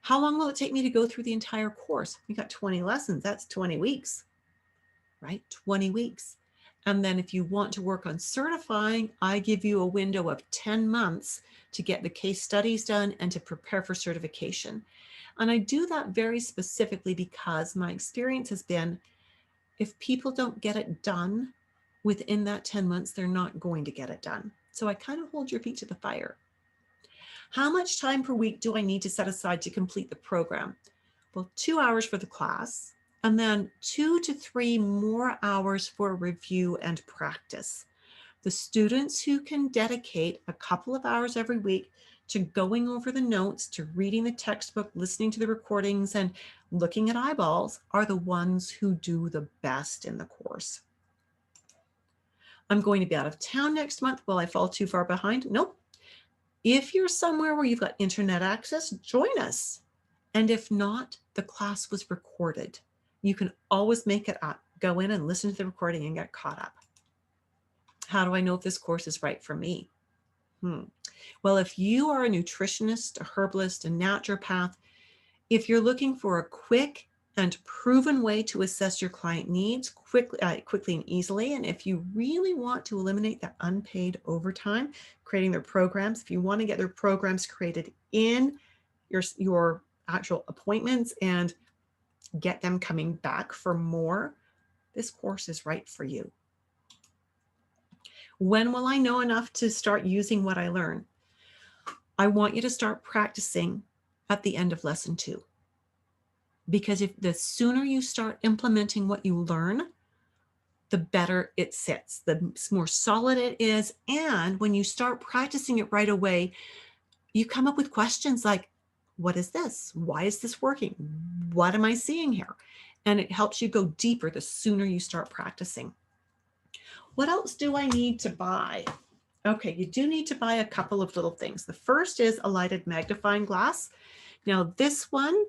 How long will it take me to go through the entire course? We got 20 lessons, that's 20 weeks. Right? 20 weeks. And then if you want to work on certifying, I give you a window of 10 months to get the case studies done and to prepare for certification. And I do that very specifically because my experience has been, if people don't get it done within that 10 months, they're not going to get it done. So I kind of hold your feet to the fire. How much time per week do I need to set aside to complete the program? Well, 2 hours for the class, and then 2 to 3 more hours for review and practice. The students who can dedicate a couple of hours every week to going over the notes, to reading the textbook, listening to the recordings, and looking at eyeballs are the ones who do the best in the course. I'm going to be out of town next month. Will I fall too far behind? Nope. If you're somewhere where you've got internet access, join us. And if not, the class was recorded. You can always make it up. Go in and listen to the recording and get caught up. How do I know if this course is right for me? Well, if you are a nutritionist, a herbalist, a naturopath, if you're looking for a quick and proven way to assess your client needs quickly and easily, and if you really want to eliminate the unpaid overtime, creating their programs, if you want to get their programs created in your actual appointments and get them coming back for more, this course is right for you. When will I know enough to start using what I learn? I want you to start practicing at the end of lesson 2. Because if the sooner you start implementing what you learn, the better it sits, the more solid it is. And when you start practicing it right away, you come up with questions like, what is this? Why is this working? What am I seeing here? And it helps you go deeper the sooner you start practicing. What else do I need to buy? Okay, you do need to buy a couple of little things. The first is a lighted magnifying glass. Now this one,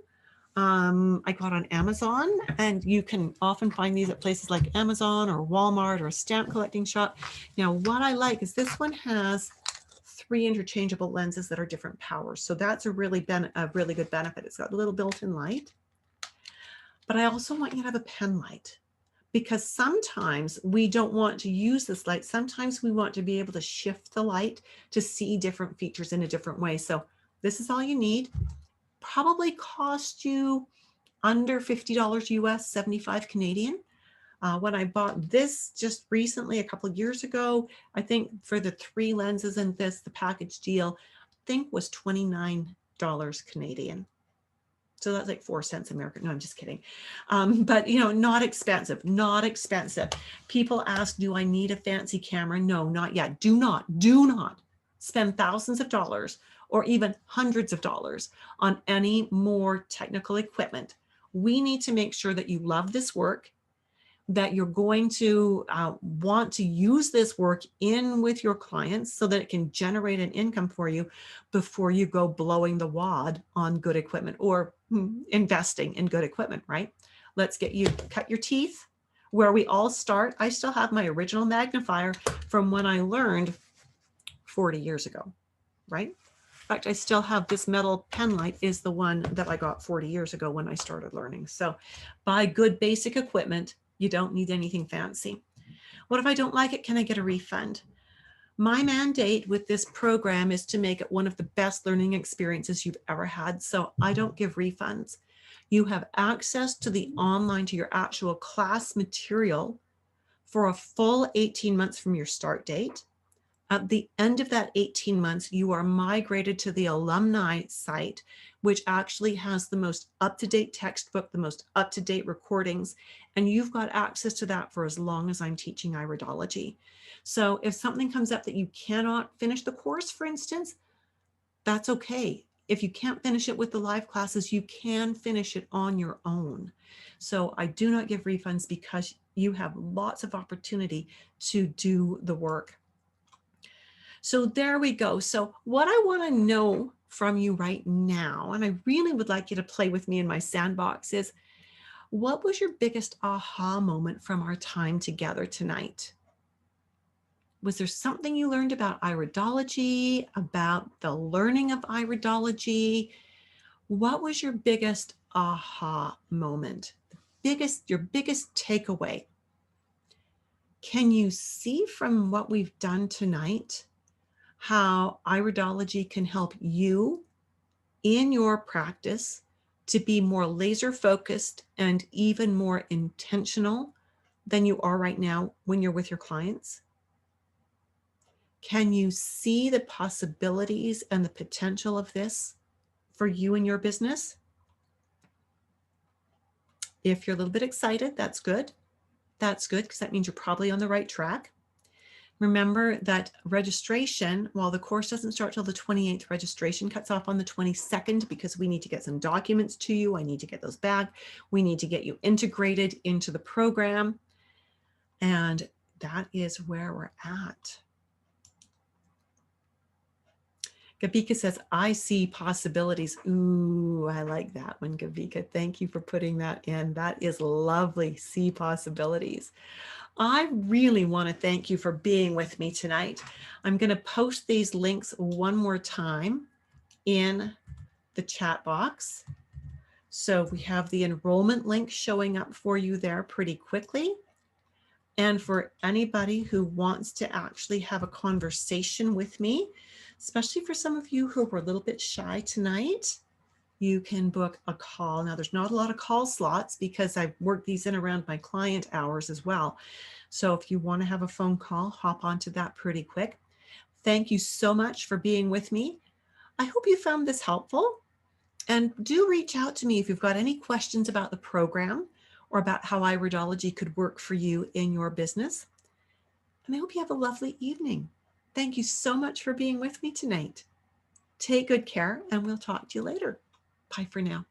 I got on Amazon, and you can often find these at places like Amazon or Walmart or a stamp collecting shop. Now, what I like is this one has 3 interchangeable lenses that are different powers. So that's a really good benefit. It's got a little built-in light. But I also want you to have a pen light, because sometimes we don't want to use this light. Sometimes we want to be able to shift the light to see different features in a different way. So this is all you need. Probably cost you under $50 US, 75 Canadian. When I bought this just recently, a couple of years ago, I think for the 3 lenses and this, the package deal, I think was $29 Canadian. So that's like 4 cents American. No, I'm just kidding. But not expensive, not expensive. People ask, do I need a fancy camera? No, not yet. Do not spend thousands of dollars or even hundreds of dollars on any more technical equipment. We need to make sure that you love this work, that you're going to want to use this work in with your clients so that it can generate an income for you before you go blowing the wad on good equipment or investing in good equipment, right? Let's get you cut your teeth where we all start. I still have my original magnifier from when I learned 40 years ago, right? In fact, I still have this metal pen light is the one that I got 40 years ago when I started learning. So buy good basic equipment. You don't need anything fancy. What if I don't like it? Can I get a refund? My mandate with this program is to make it one of the best learning experiences you've ever had. So I don't give refunds. You have access to the online, to your actual class material for a full 18 months from your start date. At the end of that 18 months, you are migrated to the alumni site, which actually has the most up-to-date textbook, the most up-to-date recordings, and you've got access to that for as long as I'm teaching iridology. So if something comes up that you cannot finish the course, for instance, that's okay. If you can't finish it with the live classes, you can finish it on your own. So I do not give refunds because you have lots of opportunity to do the work. So there we go. So what I want to know from you right now, and I really would like you to play with me in my sandbox, is what was your biggest aha moment from our time together tonight? Was there something you learned about iridology, about the learning of iridology? What was your biggest aha moment? Your biggest takeaway? Can you see from what we've done tonight how iridology can help you in your practice to be more laser focused and even more intentional than you are right now when you're with your clients? Can you see the possibilities and the potential of this for you and your business? If you're a little bit excited, that's good. That's good because that means you're probably on the right track. Remember that registration, while the course doesn't start till the 28th, registration cuts off on the 22nd because we need to get some documents to you. I need to get those back. We need to get you integrated into the program. And that is where we're at. Gavika says, I see possibilities. Ooh, I like that one, Gavika. Thank you for putting that in. That is lovely. See possibilities. I really want to thank you for being with me tonight. I'm going to post these links one more time in the chat box. So we have the enrollment link showing up for you there pretty quickly. And for anybody who wants to actually have a conversation with me, especially for some of you who were a little bit shy tonight, you can book a call. Now, there's not a lot of call slots because I've worked these in around my client hours as well. So if you want to have a phone call, hop onto that pretty quick. Thank you so much for being with me. I hope you found this helpful. And do reach out to me if you've got any questions about the program or about how iridology could work for you in your business. And I hope you have a lovely evening. Thank you so much for being with me tonight. Take good care, and we'll talk to you later. Bye for now.